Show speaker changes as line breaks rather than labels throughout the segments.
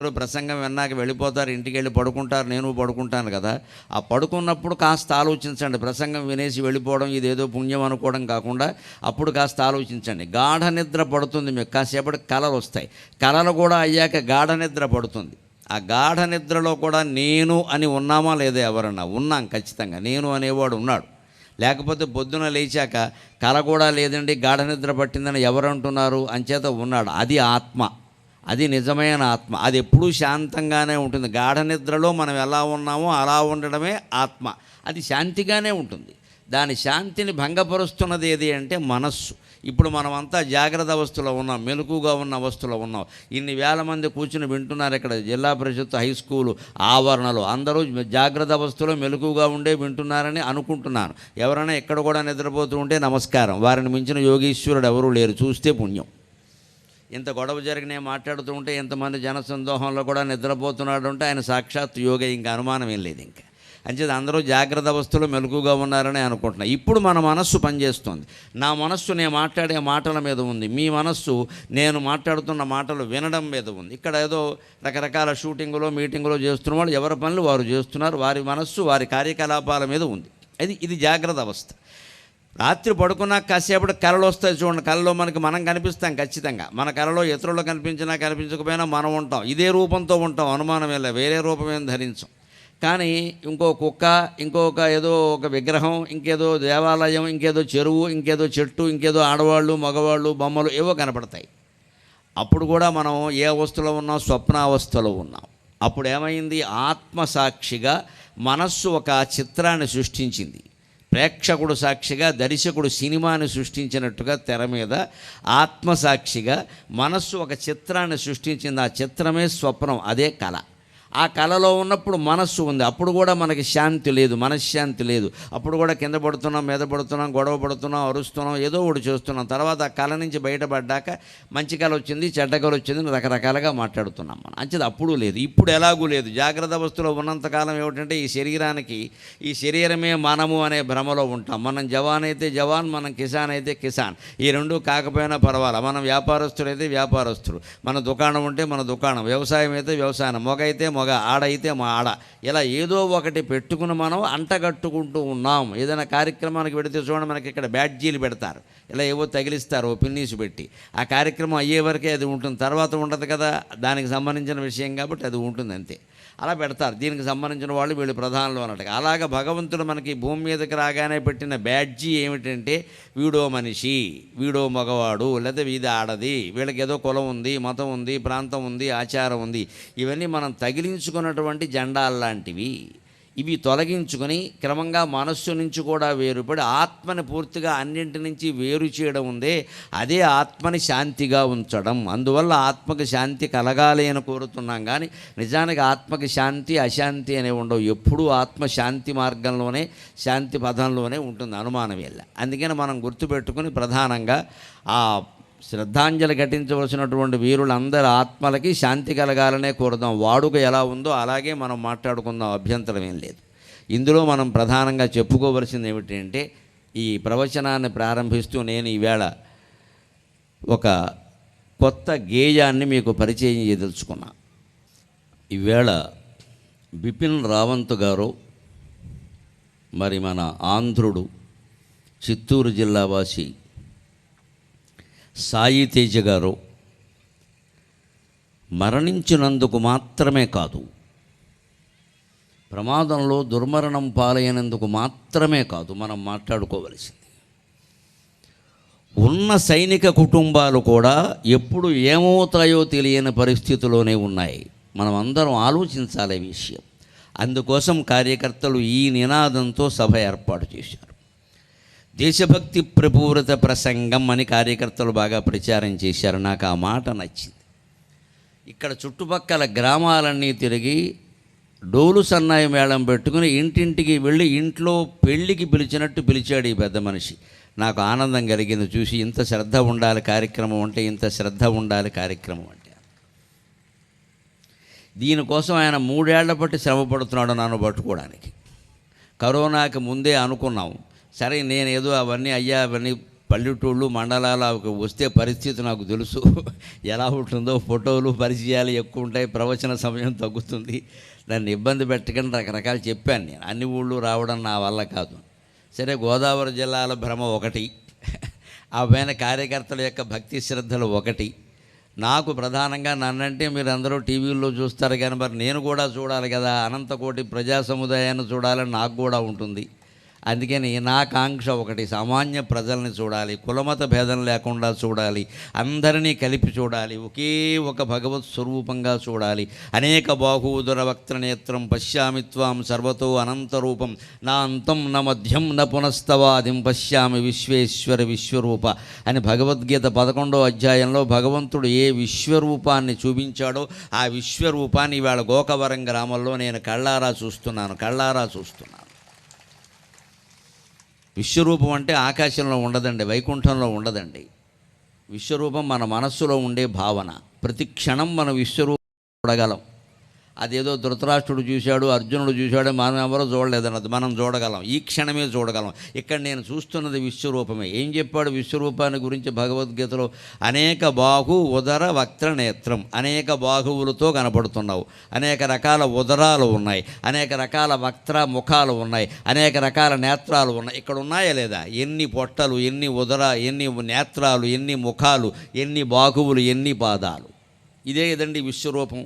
ప్రసంగం విన్నాక వెళ్ళిపోతారు, ఇంటికి వెళ్ళి పడుకుంటారు, నేను పడుకుంటాను కదా. ఆ పడుకున్నప్పుడు కాస్త ఆలోచించండి. ప్రసంగం వినేసి వెళ్ళిపోవడం ఇదేదో పుణ్యం అనుకోవడం కాకుండా అప్పుడు కాస్త ఆలోచించండి. గాఢ నిద్ర పడుతుంది మీకు, కాసేపటి కళలు వస్తాయి. కళలు కూడా అయ్యాక గాఢ నిద్ర పడుతుంది. ఆ గాఢ నిద్రలో కూడా నేను అని ఉన్నామా లేదా? ఎవరన్నా ఉన్నాం ఖచ్చితంగా. నేను అనేవాడు ఉన్నాడు. లేకపోతే పొద్దున లేచాక కళ కూడా లేదండి, గాఢ నిద్ర పట్టిందని ఎవరు అంటున్నారు? అంచేత ఉన్నాడు. అది ఆత్మ, అది నిజమైన ఆత్మ. అది ఎప్పుడూ శాంతంగానే ఉంటుంది. గాఢ నిద్రలో మనం ఎలా ఉన్నామో అలా ఉండడమే ఆత్మ. అది శాంతిగానే ఉంటుంది. దాని శాంతిని భంగపరుస్తున్నది ఏది అంటే మనస్సు. ఇప్పుడు మనమంతా జాగ్రత్త అవస్థలో ఉన్నాం, మెలకుగా ఉన్న అవస్థలో ఉన్నాం. ఇన్ని వేల మంది కూర్చుని వింటున్నారు ఇక్కడ జిల్లా పరిషత్ హై స్కూలు ఆవరణలో. అందరూ జాగ్రత్త అవస్థలో మెలకుగా ఉండే వింటున్నారని అనుకుంటున్నాను. ఎవరైనా ఎక్కడ కూడా నిద్రపోతూ ఉంటే నమస్కారం. వారిని మించిన యోగీశ్వరుడు ఎవరూ లేరు, చూస్తే పుణ్యం. ఇంత గొడవ జరిగిన మాట్లాడుతూ ఉంటే ఇంతమంది జనసందోహంలో కూడా నిద్రపోతున్నాడు అంటే ఆయన సాక్షాత్ యోగ, ఇంకా అనుమానం ఏం లేదు. ఇంకా అంచేది అందరూ జాగ్రత్త అవస్థలో మెలకుగా ఉన్నారని అనుకుంటున్నాను. ఇప్పుడు మన మనస్సు పనిచేస్తుంది. నా మనస్సు నేను మాట్లాడే మాటల మీద ఉంది, మీ మనస్సు నేను మాట్లాడుతున్న మాటలు వినడం మీద ఉంది. ఇక్కడ ఏదో రకరకాల షూటింగులో మీటింగులో చేస్తున్న వాళ్ళు ఎవరి పనులు వారు చేస్తున్నారు. వారి మనస్సు వారి కార్యకలాపాల మీద ఉంది. ఇది జాగ్రత్త అవస్థ. రాత్రి పడుకున్నాక కాసేపటి కళలు వస్తాయి చూడండి. కళలో మనం కనిపిస్తాం ఖచ్చితంగా. మన కళలో ఇతరులు కనిపించినా కనిపించకపోయినా మనం ఉంటాం. ఇదే రూపంతో ఉంటాం, అనుమానం వెళ్ళ, వేరే రూపమేం ధరించం. కానీ ఇంకో కుక్క, ఇంకొక ఏదో ఒక విగ్రహం, ఇంకేదో దేవాలయం, ఇంకేదో చెరువు, ఇంకేదో చెట్టు, ఇంకేదో ఆడవాళ్ళు మగవాళ్ళు బొమ్మలు ఏవో కనపడతాయి. అప్పుడు కూడా మనం ఏ అవస్థలో ఉన్నాం? స్వప్నావస్థలో ఉన్నాం. అప్పుడు ఏమైంది? ఆత్మసాక్షిగా మనస్సు ఒక చిత్రాన్ని సృష్టించింది. ప్రేక్షకుడు సాక్షిగా దర్శకుడు సినిమాని సృష్టించినట్టుగా తెర మీద ఆత్మసాక్షిగా మనస్సు ఒక చిత్రాన్ని సృష్టించింది. ఆ చిత్రమే స్వప్నం, అదే కళ. ఆ కళలో ఉన్నప్పుడు మనస్సు ఉంది. అప్పుడు కూడా మనకి శాంతి లేదు, మనశ్శాంతి లేదు. అప్పుడు కూడా కింద పడుతున్నాం, మీద పడుతున్నాం, గొడవ పడుతున్నాం, అరుస్తున్నాం, ఏదో ఒకటి చేస్తున్నాం. తర్వాత ఆ కళ నుంచి బయటపడ్డాక మంచి కళ వచ్చింది, చెడ్డ కళ వచ్చింది, రకరకాలుగా మాట్లాడుతున్నాం మనం. అంచేది అప్పుడు లేదు, ఇప్పుడు ఎలాగూ లేదు. జాగ్రత్త అవస్థలో ఉన్నంతకాలం ఏమిటంటే ఈ శరీరానికి, ఈ శరీరమే మనము అనే భ్రమలో ఉంటాం. మనం జవాన్ అయితే జవాన్, మనం కిసాన్ అయితే కిసాన్. ఈ రెండు కాకపోయినా పర్వాలా. మనం వ్యాపారస్తుడైతే వ్యాపారస్తుడు, మన దుకాణం ఉంటే మన దుకాణం, వ్యవసాయం అయితే వ్యవసాయం, మొగ అయితే మొగ, ఆడైతే మా ఆడ. ఇలా ఏదో ఒకటి పెట్టుకుని మనం అంటగట్టుకుంటూ ఉన్నాం. ఏదైనా కార్యక్రమానికి పెడితే చూడండి, మనకి ఇక్కడ బ్యాడ్జీలు పెడతారు, ఇలా ఏవో తగిలిస్తారు పిన్నీసు పెట్టి. ఆ కార్యక్రమం అయ్యే వరకే అది ఉంటుంది, తర్వాత ఉండదు కదా. దానికి సంబంధించిన విషయం కాబట్టి అది ఉంటుంది అంతే. అలా పెడతారు. దీనికి సంబంధించిన వాళ్ళు వీళ్ళు ప్రధానులు అన్నట్టుగా. అలాగ భగవంతుడు మనకి భూమి మీదకి రాగానే పెట్టిన బ్యాడ్జీ ఏమిటంటే వీడో మనిషి, వీడో మగవాడు, లేదా వీధి ఆడది, వీళ్ళకి ఏదో కులం ఉంది, మతం ఉంది, ప్రాంతం ఉంది, ఆచారం ఉంది. ఇవన్నీ మనం తగిలించుకున్నటువంటి జెండాల్లాంటివి. ఇవి తొలగించుకొని క్రమంగా మనస్సు నుంచి కూడా వేరుపడి ఆత్మని పూర్తిగా అన్నింటి నుంచి వేరు చేయడం ఉందే, అదే ఆత్మని శాంతిగా ఉంచడం. అందువల్ల ఆత్మకి శాంతి కలగాలి అని కోరుతున్నాం. కానీ నిజానికి ఆత్మకి శాంతి అశాంతి అనేవి ఉండవు. ఎప్పుడూ ఆత్మ శాంతి మార్గంలోనే, శాంతి పదంలోనే ఉంటుంది, అనుమానం వెళ్ళ. అందుకని మనం గుర్తుపెట్టుకుని ప్రధానంగా ఆ శ్రద్ధాంజలి ఘటించవలసినటువంటి వీరులందరి ఆత్మలకి శాంతి కలగాలనే కోరుదాం. వాడుక ఎలా ఉందో అలాగే మనం మాట్లాడుకుందాం, అభ్యంతరం ఏం లేదు. ఇందులో మనం ప్రధానంగా చెప్పుకోవలసింది ఏమిటంటే, ఈ ప్రవచనాన్ని ప్రారంభిస్తూ నేను ఈవేళ ఒక కొత్త గేయాన్ని మీకు పరిచయం చేయదలుచుకున్నా. ఈవేళ బిపిన్ రావంత్ గారు, మరి మన ఆంధ్రుడు, చిత్తూరు జిల్లా వాసి సాయి తేజ గారు మరణించినందుకు మాత్రమే కాదు, ప్రమాదంలో దుర్మరణం పాలైనందుకు మాత్రమే కాదు మనం మాట్లాడుకోవలసింది. ఉన్న సైనిక కుటుంబాలు కూడా ఎప్పుడు ఏమవుతాయో తెలియని పరిస్థితిలోనే ఉన్నాయి. మనం అందరం ఆలోచించాలి ఈ విషయం. అందుకోసం కార్యకర్తలు ఈ నినాదంతో సభ ఏర్పాటు చేశారు. దేశభక్తి ప్రపూరిత ప్రసంగం అని కార్యకర్తలు బాగా ప్రచారం చేశారు. నాకు ఆ మాట నచ్చింది. ఇక్కడ చుట్టుపక్కల గ్రామాలన్నీ తిరిగి డోలు సన్నాయి మేళం పెట్టుకుని ఇంటింటికి వెళ్ళి ఇంట్లో పెళ్ళికి పిలిచినట్టు పిలిచాడు ఈ పెద్ద మనిషి. నాకు ఆనందం కలిగింది చూసి. ఇంత శ్రద్ధ ఉండాలి కార్యక్రమం అంటే, ఇంత శ్రద్ధ ఉండాలి కార్యక్రమం అంటే. దీనికోసం ఆయన 3 ఏళ్ల బట్టి శ్రమ పడుతున్నాడు నన్ను పట్టుకోవడానికి. కరోనాకి ముందే అనుకున్నాం, సరే నేనేదో అవన్నీ పల్లెటూళ్ళు మండలాలకు వస్తే పరిస్థితి నాకు తెలుసు ఎలా ఉంటుందో. ఫోటోలు పరిచయాలు ఎక్కువ ఉంటాయి, ప్రవచన సమయం తగ్గుతుంది. దాన్ని ఇబ్బంది పెట్టకుండా రకరకాలు చెప్పాను నేను. అన్ని ఊళ్ళు రావడం నా వల్ల కాదు. సరే, గోదావరి జిల్లాల భ్రమ ఒకటి, ఆ పైన కార్యకర్తల యొక్క భక్తి శ్రద్ధలు ఒకటి. నాకు ప్రధానంగా నన్నంటే మీరు అందరూ టీవీల్లో చూస్తారు, కానీ మరి నేను కూడా చూడాలి కదా, అనంతకోటి ప్రజా సముదాయాన్ని చూడాలని నాకు కూడా ఉంటుంది. అందుకని నా కాంక్ష ఒకటి, సామాన్య ప్రజల్ని చూడాలి, కులమత భేదం లేకుండా చూడాలి, అందరినీ కలిపి చూడాలి, ఒకే ఒక భగవత్ స్వరూపంగా చూడాలి. అనేక బాహూదర వక్త్రనేత్రం పశ్యామి త్వాం సర్వతో అనంతరూపం నా అంతం న మధ్యం న పునస్తవాదిం పశ్యామి విశ్వేశ్వర విశ్వరూప అని భగవద్గీత 11వ అధ్యాయంలో భగవంతుడు ఏ విశ్వరూపాన్ని చూపించాడో ఆ విశ్వరూపాన్ని ఇవాళ గోకవరం గ్రామంలో నేను కళ్ళారా చూస్తున్నాను. విశ్వరూపం అంటే ఆకాశంలో ఉండదండి, వైకుంఠంలో ఉండదండి. విశ్వరూపం మన మనస్సులో ఉండే భావన. ప్రతి క్షణం మన విశ్వరూపం చూడగలం. అదేదో ధృతరాష్ట్రుడు చూశాడు, అర్జునుడు చూశాడు, మనం ఎవరో చూడలేదన్నది మనం చూడగలం, ఈ క్షణమే చూడగలం. ఇక్కడ నేను చూస్తున్నది విశ్వరూపమే. ఏం చెప్పాడు విశ్వరూపాన్ని గురించి భగవద్గీతలో? అనేక బాహు ఉదర వక్త్ర నేత్రం, అనేక బాహువులతో కనపడుతున్నావు, అనేక రకాల ఉదరాలు ఉన్నాయి, అనేక రకాల వక్త్ర ముఖాలు ఉన్నాయి, అనేక రకాల నేత్రాలు ఉన్నాయి. ఇక్కడ ఉన్నాయా లేదా? ఎన్ని పొట్టలు, ఎన్ని ఉదర, ఎన్ని నేత్రాలు, ఎన్ని ముఖాలు, ఎన్ని బాహువులు, ఎన్ని పాదాలు. ఇదే ఇదండి విశ్వరూపం.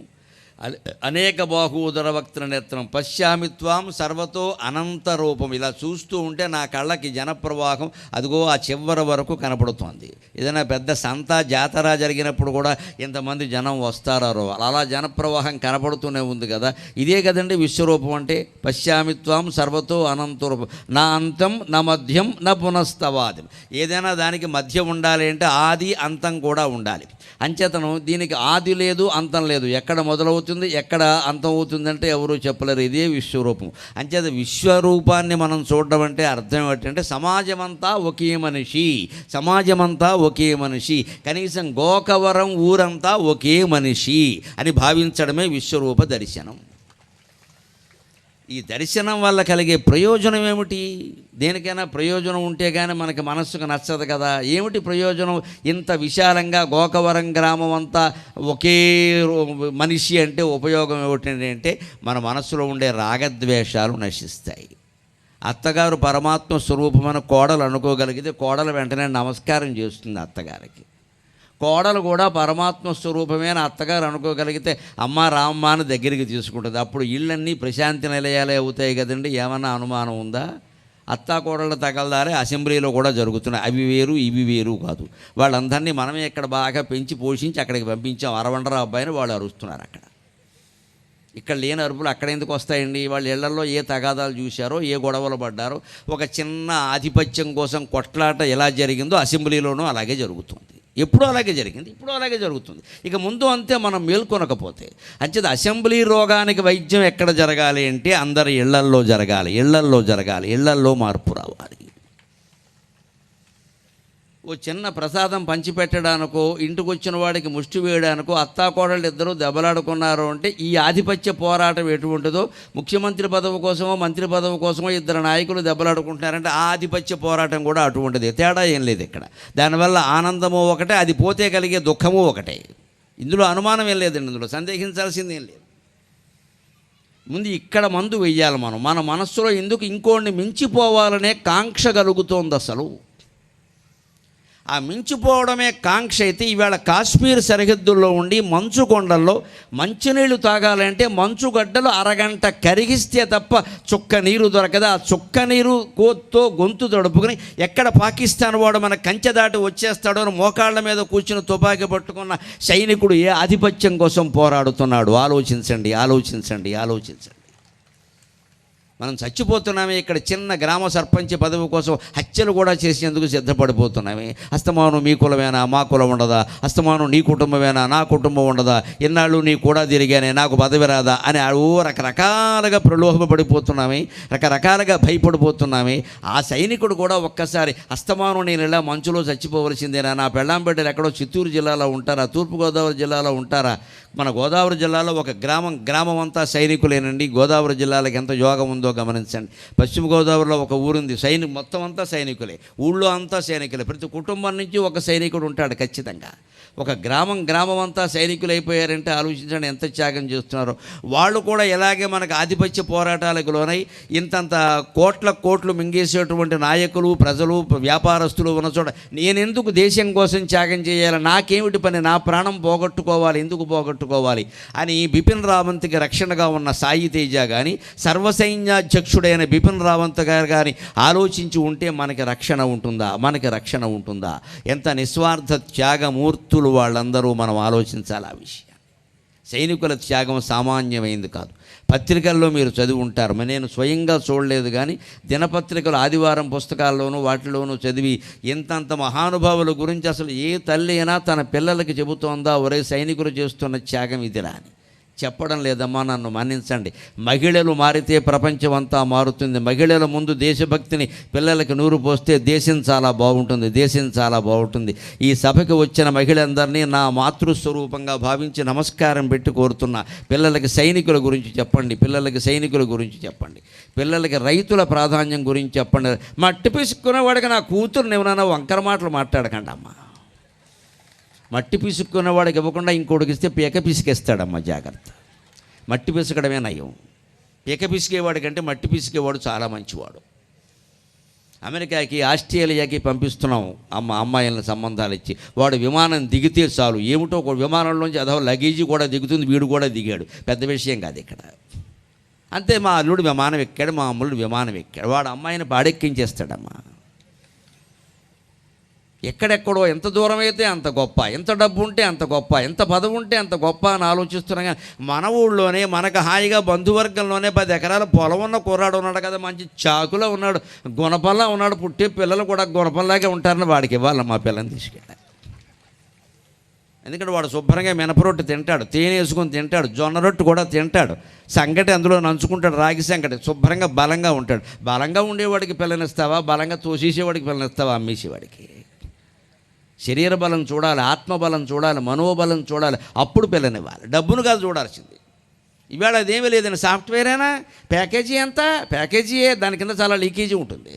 అనేక బాహూదర వక్త్ర నేత్రం పశ్యామి త్వాం సర్వతో అనంత రూపం. ఇలా చూస్తూ ఉంటే నా కళ్ళకి జనప్రవాహం అదిగో ఆ చివరి వరకు కనపడుతోంది. ఏదైనా పెద్ద సంత జాతర జరిగినప్పుడు కూడా ఇంతమంది జనం వస్తారో అలా జనప్రవాహం కనపడుతూనే ఉంది కదా. ఇదే కదండి విశ్వరూపం అంటే. పశ్యామి త్వాం సర్వతో అనంత రూపం నా అంతం నా మధ్యం నా పునస్తవాది. ఏదైనా దానికి మధ్య ఉండాలి అంటే ఆది అంతం కూడా ఉండాలి. అంచేతను దీనికి ఆది లేదు, అంతం లేదు. ఎక్కడ మొదలవుతుంది, ఎక్కడ అంతం అవుతుందంటే ఎవరూ చెప్పలేరు. ఇదే విశ్వరూపం. అంచేత విశ్వరూపాన్ని మనం చూడడం అంటే అర్థం ఏంటంటే సమాజమంతా ఒకే మనిషి, కనీసం గోకవరం ఊరంతా ఒకే మనిషి అని భావించడమే విశ్వరూప దర్శనం. ఈ దర్శనం వల్ల కలిగే ప్రయోజనం ఏమిటి? దేనికైనా ప్రయోజనం ఉంటే కానీ మనకి మనస్సుకు నచ్చదు కదా. ఏమిటి ప్రయోజనం? ఇంత విశాలంగా గోకవరం గ్రామం అంతా ఒకే మనిషి అంటే ఉపయోగం ఏమిటంటే మన మనస్సులో ఉండే రాగద్వేషాలు నశిస్తాయి. అత్తగారు పరమాత్మ స్వరూపమైన కోడలు అనుకోగలిగితే కోడలు వెంటనే నమస్కారం చేస్తుంది అత్తగారికి. కోడలు కూడా పరమాత్మ స్వరూపమైన అత్తగారు అనుకోగలిగితే అమ్మ రామ్మ అని దగ్గరికి తీసుకుంటుంది. అప్పుడు ఇళ్ళన్నీ ప్రశాంతి నిలయాలే అవుతాయి కదండి. ఏమన్నా అనుమానం ఉందా? అత్తా కోడళ్ళ తగలదారే అసెంబ్లీలో కూడా జరుగుతున్నాయి. అవి వేరు ఇవి వేరు కాదు. వాళ్ళందరినీ మనమే ఇక్కడ బాగా పెంచి పోషించి అక్కడికి పంపించాం. అరవండరా అబ్బాయిని వాళ్ళు అరుస్తున్నారు అక్కడ. ఇక్కడ లేని అరుపులు అక్కడ ఎందుకు వస్తాయండి? వాళ్ళ ఇళ్లలో ఏ తగాదాలు చూశారో, ఏ గొడవలు పడ్డారో, ఒక చిన్న ఆధిపత్యం కోసం కొట్లాట ఎలా జరిగిందో అసెంబ్లీలోనూ అలాగే జరుగుతుంది. ఎప్పుడూ అలాగే జరిగింది, ఇప్పుడు అలాగే జరుగుతుంది. ఇక ముందు అంతే మనం మేల్కొనకపోతే. అంచేది అసెంబ్లీ రోగానికి వైద్యం ఎక్కడ జరగాలి అంటే అందరి ఇళ్లల్లో జరగాలి, ఇళ్లల్లో మార్పు రావాలి. ఓ చిన్న ప్రసాదం పంచిపెట్టడానికో, ఇంటికి వచ్చిన వాడికి ముష్టి వేయడానికో అత్తాకోడళ్ళు ఇద్దరూ దెబ్బలాడుకున్నారు అంటే ఈ ఆధిపత్య పోరాటం ఎటువంటిదో, ముఖ్యమంత్రి పదవి కోసమో మంత్రి పదవి కోసమో ఇద్దరు నాయకులు దెబ్బలాడుకుంటున్నారంటే ఆ ఆధిపత్య పోరాటం కూడా అటువంటిది. తేడా ఏం లేదు ఇక్కడ. దానివల్ల ఆనందము ఒకటే, అది పోతే కలిగే దుఃఖము ఒకటే. ఇందులో అనుమానం ఏం లేదండి, ఇందులో సందేహించాల్సిందేం లేదు. ముందు ఇక్కడ మందు వెయ్యాలి మనం. మన మనస్సులో ఎందుకు ఇంకోడిని మించిపోవాలనే కాంక్ష కలుగుతోంది అసలు. ఆ మించిపోవడమే కాంక్ష అయితే ఈవేళ కాశ్మీర్ సరిహద్దుల్లో ఉండి మంచు కొండల్లో మంచినీళ్ళు తాగాలంటే మంచుగడ్డలు అరగంట కరిగిస్తే తప్ప చుక్క నీరు దొరకదు. ఆ చుక్క నీరు కోత్తో గొంతు తడుపుకుని ఎక్కడ పాకిస్తాన్ వాడు మన కంచె దాటి వచ్చేస్తాడో అని మోకాళ్ళ మీద కూర్చుని తుపాకీ పట్టుకున్న సైనికుడు ఏ ఆధిపత్యం కోసం పోరాడుతున్నాడు? ఆలోచించండి. మనం చచ్చిపోతున్నామే. ఇక్కడ చిన్న గ్రామ సర్పంచ్ పదవి కోసం హత్యలు కూడా చేసేందుకు సిద్ధపడిపోతున్నామే. అస్తమానం మీ కులమేనా, మా కులం ఉండదా? అస్తమానం నీ కుటుంబమేనా, నా కుటుంబం ఉండదా? ఎన్నాళ్ళు నీ కూడా తిరిగానే, నాకు పదవి రాదా అని రకరకాలుగా ప్రలోభపడిపోతున్నామే, రకరకాలుగా భయపడిపోతున్నామే. ఆ సైనికుడు కూడా ఒక్కసారి అస్తమానం నేను ఇలా మంచులో చచ్చిపోవలసిందేనా? నా పెళ్ళాంపేటలు ఎక్కడో చిత్తూరు జిల్లాలో ఉంటారా, తూర్పుగోదావరి జిల్లాలో ఉంటారా, మన గోదావరి జిల్లాలో ఒక గ్రామం అంతా సైనికులేనండి. గోదావరి జిల్లాలకు ఎంత యోగం ఉందో గమనించండి. పశ్చిమ గోదావరిలో ఒక ఊరుంది, మొత్తం అంతా సైనికులే, ఊళ్ళో అంతా సైనికులే. ప్రతి కుటుంబం నుంచి ఒక సైనికుడు ఉంటాడు ఖచ్చితంగా. ఒక గ్రామం అంతా సైనికులు అయిపోయారంటే ఆలోచించండి ఎంత త్యాగం చేస్తున్నారో. వాళ్ళు కూడా ఇలాగే మనకు ఆధిపత్య పోరాటాలకు లోనై ఇంతంత కోట్లు మింగేసేటువంటి నాయకులు, ప్రజలు, వ్యాపారస్తులు ఉన్న చోట నేనెందుకు దేశం కోసం త్యాగం చేయాలి, నాకేమిటి పని, నా ప్రాణం పోగొట్టుకోవాలి, ఎందుకు పోగొట్టుకోవాలి అని బిపిన్ రావంత్కి రక్షణగా ఉన్న సాయి తేజ కానీ, సర్వసైన్యాధ్యక్షుడైన బిపిన్ రావంత్ గారు కానీ ఆలోచించి ఉంటే మనకి రక్షణ ఉంటుందా? ఎంత నిస్వార్థ త్యాగమూర్తులు వాళ్ళందరూ మనం ఆలోచించాలి ఆ విషయం. సైనికుల త్యాగం సామాన్యమైంది కాదు. పత్రికల్లో మీరు చదివి ఉంటారు, నేను స్వయంగా చూడలేదు కానీ దినపత్రికలు ఆదివారం పుస్తకాల్లోనూ వాటిలోనూ చదివి ఇంతంత మహానుభావుల గురించి అసలు ఏ తల్లి అయినా తన పిల్లలకి చెబుతోందా, ఒరే సైనికులు చేస్తున్న త్యాగం ఇదిరా అని? చెప్పడం లేదమ్మా, నన్ను మన్నించండి. మహిళలు మారితే ప్రపంచం అంతా మారుతుంది. మహిళల ముందు దేశభక్తిని పిల్లలకి నూరు పోస్తే దేశం చాలా బాగుంటుంది. ఈ సభకి వచ్చిన మహిళలందరినీ నా మాతృస్వరూపంగా భావించి నమస్కారం పెట్టి కోరుతున్నా, పిల్లలకి సైనికుల గురించి చెప్పండి, పిల్లలకి రైతుల ప్రాధాన్యం గురించి చెప్పండి. మట్టి పిసుక్కునేవాడికి నా కూతురుని ఏమైనా వంకర మాటలు మాట్లాడకండి అమ్మా. మట్టి పిసుక్కున్నవాడికి ఇవ్వకుండా ఇంకోటికి ఇస్తే పీక పిసికేస్తాడమ్మా, జాగ్రత్త. మట్టి పిసకడమే నయం. పీక పిసికేవాడికంటే మట్టి పిసికేవాడు చాలా మంచివాడు. అమెరికాకి, ఆస్ట్రేలియాకి పంపిస్తున్నాం అమ్మాయిలను సంబంధాలు ఇచ్చి. వాడు విమానం దిగితే చాలు, ఏమిటో ఒక విమానంలోంచి అదో లగేజీ కూడా దిగుతుంది, వీడు కూడా దిగాడు, పెద్ద విషయం కాదు ఇక్కడ. అంతే, మా అల్లుడు విమానం ఎక్కాడు, మా అమ్ముడు విమానం ఎక్కాడు, వాడు అమ్మాయిని పాడెక్కించేస్తాడమ్మా. ఎక్కడెక్కడో ఎంత దూరం అయితే అంత గొప్ప, ఎంత డబ్బు ఉంటే అంత గొప్ప, ఎంత పదవి ఉంటే అంత గొప్ప అని ఆలోచిస్తున్నాం. కానీ మన ఊళ్ళోనే మనకు హాయిగా బంధువర్గంలోనే 10 ఎకరాల పొలం ఉన్న కుర్రాడు ఉన్నాడు కదా, మంచి చాకులో ఉన్నాడు, గుణపల్లా ఉన్నాడు, పుట్టే పిల్లలు కూడా గుణపల్లాగే ఉంటారని వాడికి ఇవ్వాలి మా పిల్లని తీసుకెళ్ళి. ఎందుకంటే వాడు శుభ్రంగా మినపరొట్టు తింటాడు, తేనె వేసుకొని తింటాడు, జొన్న రొట్టు కూడా తింటాడు, సంగటి అందులో నంచుకుంటాడు, రాగి సంగటి, శుభ్రంగా బలంగా ఉంటాడు. బలంగా ఉండేవాడికి పిల్లనిస్తావా, బలంగా తోసేసేవాడికి పిల్లనిస్తావా, అమ్మేసేవాడికి? శరీర బలం చూడాలి, ఆత్మబలం చూడాలి, మనోబలం చూడాలి, అప్పుడు పిల్లనివ్వాలి. డబ్బును కాదు చూడాల్సింది. ఇవాళ అదేమీ లేదండి, సాఫ్ట్వేరేనా, ప్యాకేజీ ఎంత, ప్యాకేజీయే, దాని కింద చాలా లీకేజీ ఉంటుంది.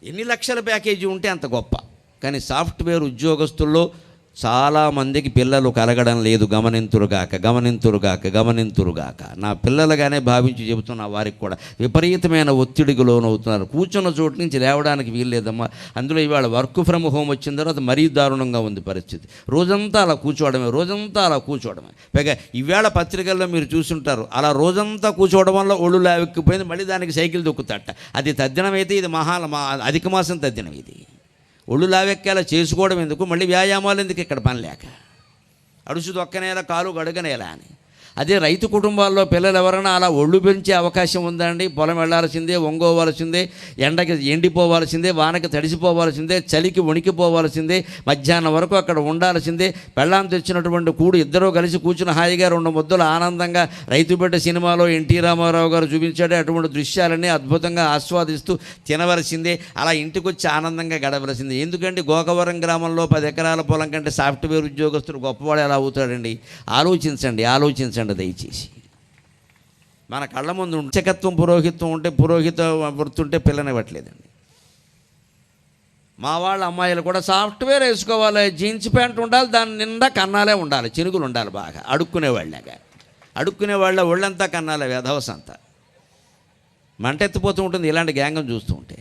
ఎన్ని లక్షల ప్యాకేజీ ఉంటే అంత గొప్ప. కానీ సాఫ్ట్వేర్ ఉద్యోగస్తుల్లో చాలామందికి పిల్లలు కలగడం లేదు. గమనింతురుగాక. నా పిల్లలుగానే భావించి చెబుతున్నా, వారికి కూడా విపరీతమైన ఒత్తిడికి లోనవుతున్నారు. కూర్చున్న చోటు నుంచి లేవడానికి వీల్లేదమ్మా. అందులో ఇవాళ వర్క్ ఫ్రమ్ హోమ్ వచ్చిన తర్వాత మరీ దారుణంగా ఉంది పరిస్థితి. రోజంతా అలా కూర్చోవడమే. పైగా ఇవాళ పత్రికల్లో మీరు చూసుంటారు, అలా రోజంతా కూర్చోవడం వల్ల ఒళ్ళు లావెక్కిపోయింది, మళ్ళీ దానికి సైకిల్ దొక్కుతాట. అది తద్దినమైతే ఇది అధిక మాసం తద్దినం. ఇది ఒళ్ళు లావెక్కేలా చేసుకోవడం ఎందుకు, మళ్ళీ వ్యాయామాలు ఎందుకు, ఇక్కడ పని లేక అడుసు దొక్కనేలా, కాలు గడుగనేలా అని. అదే రైతు కుటుంబాల్లో పిల్లలు ఎవరైనా అలా ఒళ్ళు పెంచే అవకాశం ఉందండి. పొలం వెళ్ళాల్సిందే, వంగోవాల్సిందే, ఎండకి ఎండిపోవాల్సిందే, వానకి తడిసిపోవాల్సిందే, చలికి వణికిపోవాల్సిందే, మధ్యాహ్నం వరకు అక్కడ ఉండాల్సిందే. పెళ్ళాం తెచ్చినటువంటి కూడు ఇద్దరూ కలిసి కూర్చుని హాయిగా 2 ముద్దలు ఆనందంగా రైతు బిడ్డ సినిమాలో ఎన్టీ రామారావు గారు చూపించాడే అటువంటి దృశ్యాలన్నీ అద్భుతంగా ఆస్వాదిస్తూ తినవలసిందే. అలా ఇంటికి వచ్చి ఆనందంగా గడవలసిందే. ఎందుకంటే గోకవరం గ్రామంలో 10 ఎకరాల పొలం కంటే సాఫ్ట్వేర్ ఉద్యోగస్తుడు గొప్పవాడు ఎలా అవుతాడండి? ఆలోచించండి దయచేసి. మన కళ్ళ ముందు అర్చకత్వం, పురోహిత వృత్తి ఉంటే పిల్లనివ్వట్లేదండి. మా వాళ్ళ అమ్మాయిలు కూడా సాఫ్ట్వేర్ వేసుకోవాలి, జీన్స్ ప్యాంట్ ఉండాలి, దాని నిండా కన్నాలే ఉండాలి, చినుకులు ఉండాలి, బాగా అడుక్కునే వాళ్ళ ఒళ్ళంతా కన్నాలే, వెధవసంతా మంటెత్తిపోతూ ఉంటుంది ఇలాంటి గ్యాంగం చూస్తూ ఉంటే.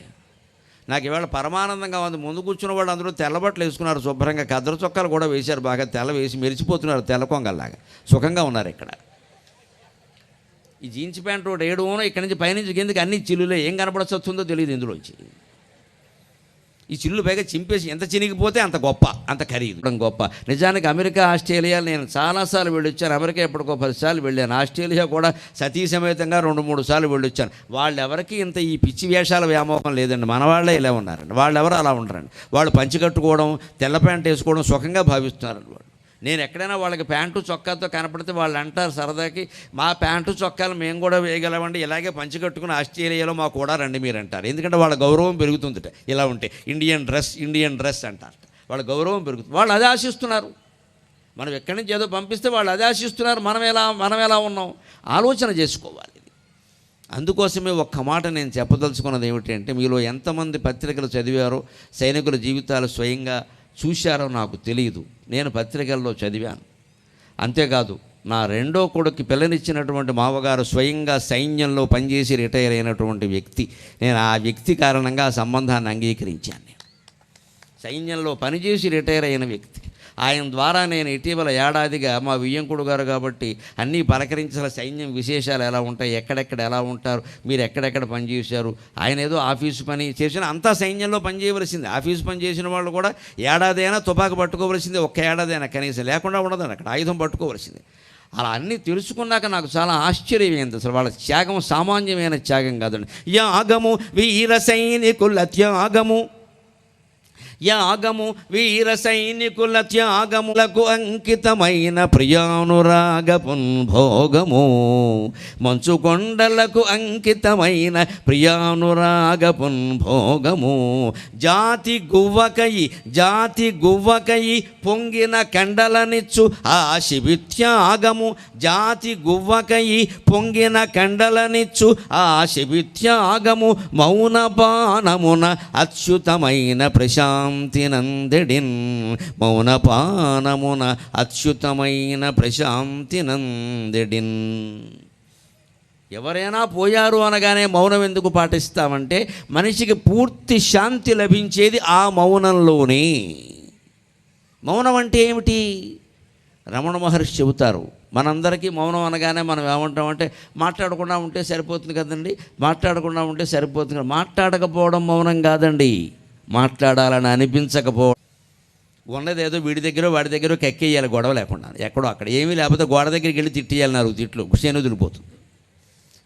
నాకు ఇవాళ పరమానందంగా ఉంది. ముందు కూర్చున్న వాళ్ళు అందరూ తెల్లబట్టలు వేసుకున్నారు, శుభ్రంగా కద్దరు చొక్కాలు కూడా వేశారు, బాగా తెల్ల వేసి మెరిచిపోతున్నారు, తెల్ల కొంగల్లాగా సుఖంగా ఉన్నారు. ఇక్కడ ఈ జీన్స్ ప్యాంటు ఏడునో ఇక్కడి నుంచి పైనుంచి కిందకి అన్ని చిల్లులే, ఏం కనపడొస్తుందో తెలియదు ఇందులోంచి. ఈ చిల్లు పైగా చింపేసి ఎంత చినిగిపోతే అంత గొప్ప, అంత ఖరీదు గొప్ప. నిజానికి అమెరికా, ఆస్ట్రేలియా నేను చాలాసార్లు వెళ్ళొచ్చాను. అమెరికా ఎప్పటికో 10 సార్లు వెళ్ళాను. ఆస్ట్రేలియా కూడా సతీ సమేతంగా 2-3 సార్లు వెళ్ళొచ్చాను. వాళ్ళెవరికి ఇంత ఈ పిచ్చి వేషాల వ్యామోహం లేదండి. మన వాళ్ళే ఇలా ఉన్నారండి. వాళ్ళెవరు అలా ఉండరండి. వాళ్ళు పంచి కట్టుకోవడం, తెల్ల ప్యాంట్ వేసుకోవడం సుఖంగా భావిస్తున్నారండి. వాళ్ళు నేను ఎక్కడైనా వాళ్ళకి ప్యాంటు చొక్కాతో కనపడితే వాళ్ళు అంటారు సరదాకి, మా ప్యాంటు చొక్కాలు మేము కూడా వేయగలమండి, ఇలాగే పంచి కట్టుకుని ఆస్ట్రేలియాలో మాకు కూడా రండి మీరు అంటారు. ఎందుకంటే వాళ్ళ గౌరవం పెరుగుతుందిట ఇలా ఉంటే. ఇండియన్ డ్రెస్ అంటారు, వాళ్ళ గౌరవం పెరుగుతుంది. వాళ్ళు అదే ఆశిస్తున్నారు. మనం ఎక్కడి నుంచి ఏదో పంపిస్తే వాళ్ళు అదే ఆశిస్తున్నారు, మనం ఎలా ఉన్నాం ఆలోచన చేసుకోవాలి. అందుకోసమే ఒక్క మాట నేను చెప్పదలుచుకున్నది ఏమిటి అంటే, మీలో ఎంతమంది పత్రికలు చదివారో, సైనికుల జీవితాలు స్వయంగా చూశారో నాకు తెలియదు. నేను పత్రికల్లో చదివాను. అంతేకాదు, నా రెండో కొడుకు పిల్లనిచ్చినటువంటి మావగారు స్వయంగా సైన్యంలో పనిచేసి రిటైర్ అయినటువంటి వ్యక్తి. నేను ఆ వ్యక్తి కారణంగా ఆ సంబంధాన్ని అంగీకరించాను. నేను సైన్యంలో పనిచేసి రిటైర్ అయిన వ్యక్తి. ఆయన ద్వారా నేను ఇటీవల ఏడాదిగా మా వియ్యంకుడు గారు కాబట్టి అన్నీ పలకరించిన సైన్యం విశేషాలు ఎలా ఉంటాయి, ఎక్కడెక్కడ ఎలా ఉంటారు, మీరు ఎక్కడెక్కడ పనిచేశారు, ఆయన ఏదో ఆఫీసు పని చేసిన అంతా సైన్యంలో పనిచేయవలసింది. ఆఫీసు పని చేసిన వాళ్ళు కూడా ఏడాది అయినా తుపాకు పట్టుకోవలసింది, ఒక్క ఏడాది అయినా కనీసం లేకుండా ఉండదని అక్కడ ఆయుధం పట్టుకోవలసింది. అలా అన్నీ తెలుసుకున్నాక నాకు చాలా ఆశ్చర్యమైంది. అసలు వాళ్ళ త్యాగం సామాన్యమైన త్యాగం కాదండి. యాగము వీర సైనికుల త్యాగము, యాగము వీర సైనికుల త్యాగములకు అంకితమైన ప్రియానురాగపున్ భోగము, మంచు కొండలకు అంకితమైన ప్రియానురాగపున్ భోగము, జాతి గువ్వకయి పొంగిన కండలనిచ్చు ఆ శిబిత్యాగము, జాతి గువ్వకయి పొంగిన కండలనిచ్చు ఆ శిబిత్యాగము, మౌనపానమున అచ్యుతమైన ప్రశాంతి నందెడిన్, మౌనపానమున అచ్యుతమైన ప్రశాంతి నందెడిన్. ఎవరైనా పోయారు అనగానే మౌనం ఎందుకు పాటిస్తామంటే, మనిషికి పూర్తి శాంతి లభించేది ఆ మౌనంలోనే. మౌనం అంటే ఏమిటి? రమణ మహర్షి చెబుతారు, మనందరికీ మౌనం అనగానే మనం ఏమంటామంటే మాట్లాడకుండా ఉంటే సరిపోతుంది కదండి, మాట్లాడకుండా ఉంటే సరిపోతుంది. మాట్లాడకపోవడం మౌనం కాదండి, మాట్లాడాలని అనిపించకపోవడం. ఉన్నది ఏదో వీడి దగ్గర వాడి దగ్గర కెక్కేయాలి గొడవ లేకుండా, ఎక్కడో అక్కడ ఏమీ లేకపోతే గోడ దగ్గరికి వెళ్ళి తిట్టేయాలి, 4 తిట్లు వదిలిపోతుంది.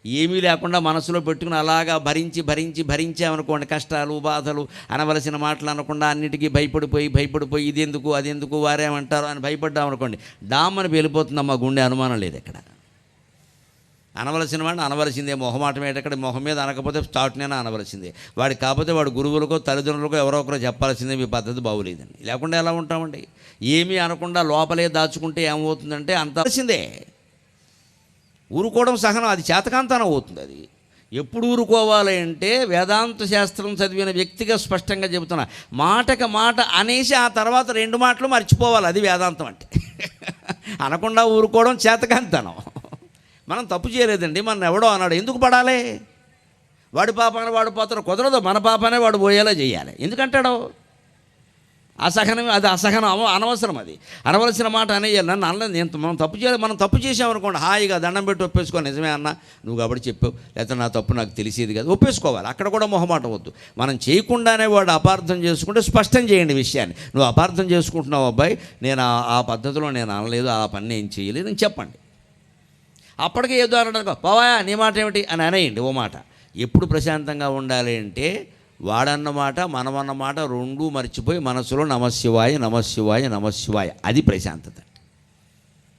ఏమీ లేకుండా మనసులో పెట్టుకుని అలాగా భరించామనుకోండి, కష్టాలు బాధలు అనవలసిన మాటలు అనకుండా అన్నిటికీ భయపడిపోయి ఇదెందుకు అదెందుకు వారేమంటారు అని భయపడ్డామనుకోండి, డామ్మని వెళ్ళిపోతుందమ్మా గుండె, అనుమానం లేదు ఎక్కడ. అనవలసిన వాడిని అనవలసిందే, మొహమాటం ఏంటక్కడ, మొహం మీద అనకపోతే స్టార్ట్నైనా అనవలసిందే. వాడికి కాకపోతే వాడు గురువులకో తల్లిదండ్రులకో ఎవరో ఒకరో చెప్పాల్సిందే, మీ పద్ధతి బాగోలేదండి. లేకుండా ఎలా ఉంటామండి? ఏమీ అనకుండా లోపలే దాచుకుంటే ఏమవుతుందంటే అంతవలసిందే. ఊరుకోవడం సహనం, అది చేతకాంతనం అవుతుంది. అది ఎప్పుడు ఊరుకోవాలి అంటే, వేదాంత శాస్త్రం చదివిన వ్యక్తిగా స్పష్టంగా చెబుతున్నా, మాటకి మాట అనేసి ఆ తర్వాత 2 మాటలు మర్చిపోవాలి. అది వేదాంతం అంటే. అనకుండా ఊరుకోవడం చేతకాంతనం. మనం తప్పు చేయలేదండి, మన ఎవడో అన్నాడు, ఎందుకు పడాలి? వాడి పాపాన వాడు పోతాడు, కుదరదు. మన పాపానే వాడు పోయేలా చేయాలి. ఎందుకంటాడు? అసహనం, అది అసహనం, అనవసరం. అది అనవలసిన మాట అనేయాలి. నన్ను అనలేదు, మనం తప్పు చేయాలి. మనం తప్పు చేసామనుకోండి, హాయిగా దండం పెట్టి ఒప్పేసుకో, నిజమే అన్న నువ్వు కాబట్టి చెప్పావు, లేకపోతే నా తప్పు నాకు తెలిసేది కదా, ఒప్పేసుకోవాలి. అక్కడ కూడా మొహమాట వద్దు. మనం చేయకుండానే వాడు అపార్థం చేసుకుంటే స్పష్టం చేయండి విషయాన్ని. నువ్వు అపార్థం చేసుకుంటున్నావు అబ్బాయి, నేను ఆ పద్ధతిలో నేను అనలేదు, ఆ పని నేను చేయలేదు అని చెప్పండి. అప్పటికే ఏదో అనడానికి పోవా నీ మాట ఏమిటి అని అనేయండి ఓ మాట. ఎప్పుడు ప్రశాంతంగా ఉండాలి అంటే, వాడన్నమాట మనమన్నమాట 2 మర్చిపోయి మనసులో నమశివాయ నమశివాయ నమశివాయ, అది ప్రశాంతత.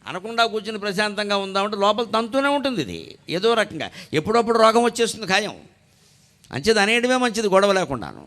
అనకుండా కూర్చుని ప్రశాంతంగా ఉందామంటే లోపల తంతూనే ఉంటుంది. ఇది ఏదో రకంగా ఎప్పుడప్పుడు రోగం వచ్చేస్తుంది ఖాయం. అంచేది అనేయడమే మంచిది, గొడవ లేకుండాను.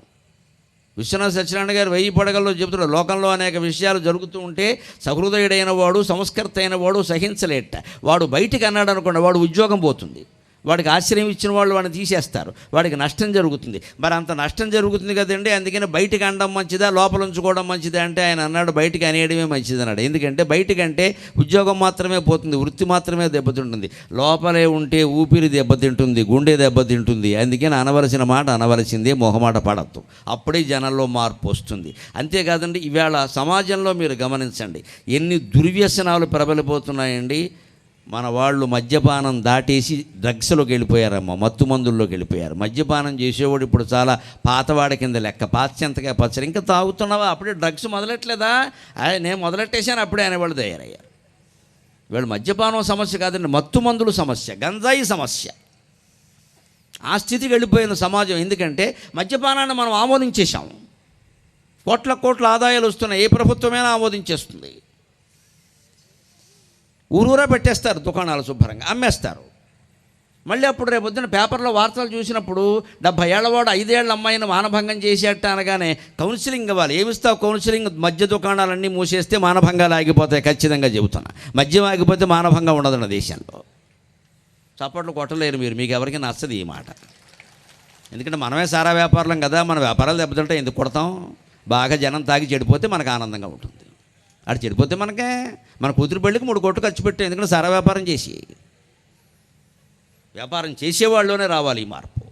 విశ్వనాథ సత్యనారాయణ గారు 1000 పడగల్లో చెబుతున్నాడు, లోకంలో అనేక విషయాలు జరుగుతూ ఉంటే సహృదయుడైన వాడు, సంస్కర్త అయిన వాడు సహించలేట. వాడు బయటికి అన్నాడు అనుకోండి, వాడు ఉద్యోగం పోతుంది, వాడికి ఆశ్రయం ఇచ్చిన వాళ్ళు వాడిని తీసేస్తారు, వాడికి నష్టం జరుగుతుంది. మరి అంత నష్టం జరుగుతుంది కదండి, అందుకని బయటికి అనడం మంచిదా లోపల ఉంచుకోవడం మంచిదా అంటే ఆయన అన్నాడు బయటికి అనేయడమే మంచిది అన్నాడు. ఎందుకంటే బయటికంటే ఉద్యోగం మాత్రమే పోతుంది, వృత్తి మాత్రమే దెబ్బతింటుంది. లోపలే ఉంటే ఊపిరి దెబ్బతింటుంది, గుండె దెబ్బతింటుంది. అందుకని అనవలసిన మాట అనవలసిందే, మొహమాట పడద్దు. అప్పుడే జనంలో మార్పు వస్తుంది. అంతేకాదండి, ఇవాళ సమాజంలో మీరు గమనించండి, ఎన్ని దుర్వ్యసనాలు ప్రబలిపోతున్నాయండి. మన వాళ్ళు మద్యపానం దాటేసి డ్రగ్స్లోకి వెళ్ళిపోయారమ్మ, మత్తు మందుల్లోకి వెళ్ళిపోయారు. మద్యపానం చేసేవాడు ఇప్పుడు చాలా పాతవాడి కింద లెక్క, పాతచెంతగా పచ్చడి. ఇంకా తాగుతున్నావా, అప్పుడే డ్రగ్స్ మొదలెట్టలేదా, నేను మొదలెట్టేశాను అప్పుడే అనేవాళ్ళు తయారయ్యారు. వీళ్ళు మద్యపానం సమస్య కాదండి, మత్తు మందులు సమస్య, గంజాయి సమస్య. ఆ స్థితికి వెళ్ళిపోయిన సమాజం. ఎందుకంటే మద్యపానాన్ని మనం ఆమోదించేశాము. కోట్ల ఆదాయాలు వస్తున్నాయి, ఏ ప్రభుత్వమైనా ఆమోదించేస్తుంది. ఊరూరా పెట్టేస్తారు, దుకాణాలు శుభ్రంగా అమ్మేస్తారు. మళ్ళీ అప్పుడు రేపొద్దున పేపర్లో వార్తలు చూసినప్పుడు 70 ఏళ్లవాడు 5 ఏళ్ల అమ్మాయిని మానభంగం చేసేట అనగానే కౌన్సిలింగ్ ఇవ్వాలి. ఏమిస్తావు కౌన్సిలింగ్? మద్య దుకాణాలన్నీ మూసేస్తే మానభంగాలు ఆగిపోతాయి, ఖచ్చితంగా చెబుతున్నా. మద్యం ఆగిపోతే మానభంగం ఉండదు దేశంలో. చప్పట్లు కొట్టలేరు మీరు, మీకు ఎవరికి నచ్చదు ఈ మాట. ఎందుకంటే మనమే సారా వ్యాపారం కదా, మన వ్యాపారాలు దెబ్బతింటే ఎందుకు కొడతాం? బాగా జనం తాగి చెడిపోతే మనకు ఆనందంగా ఉంటుంది. అటు చెడిపోతే మనకే మన కూతురు పెళ్ళికి 3 కోట్లు ఖర్చు పెట్టాం, ఎందుకంటే సారా వ్యాపారం చేసేవాళ్ళలోనే రావాలి ఈ మార్పు.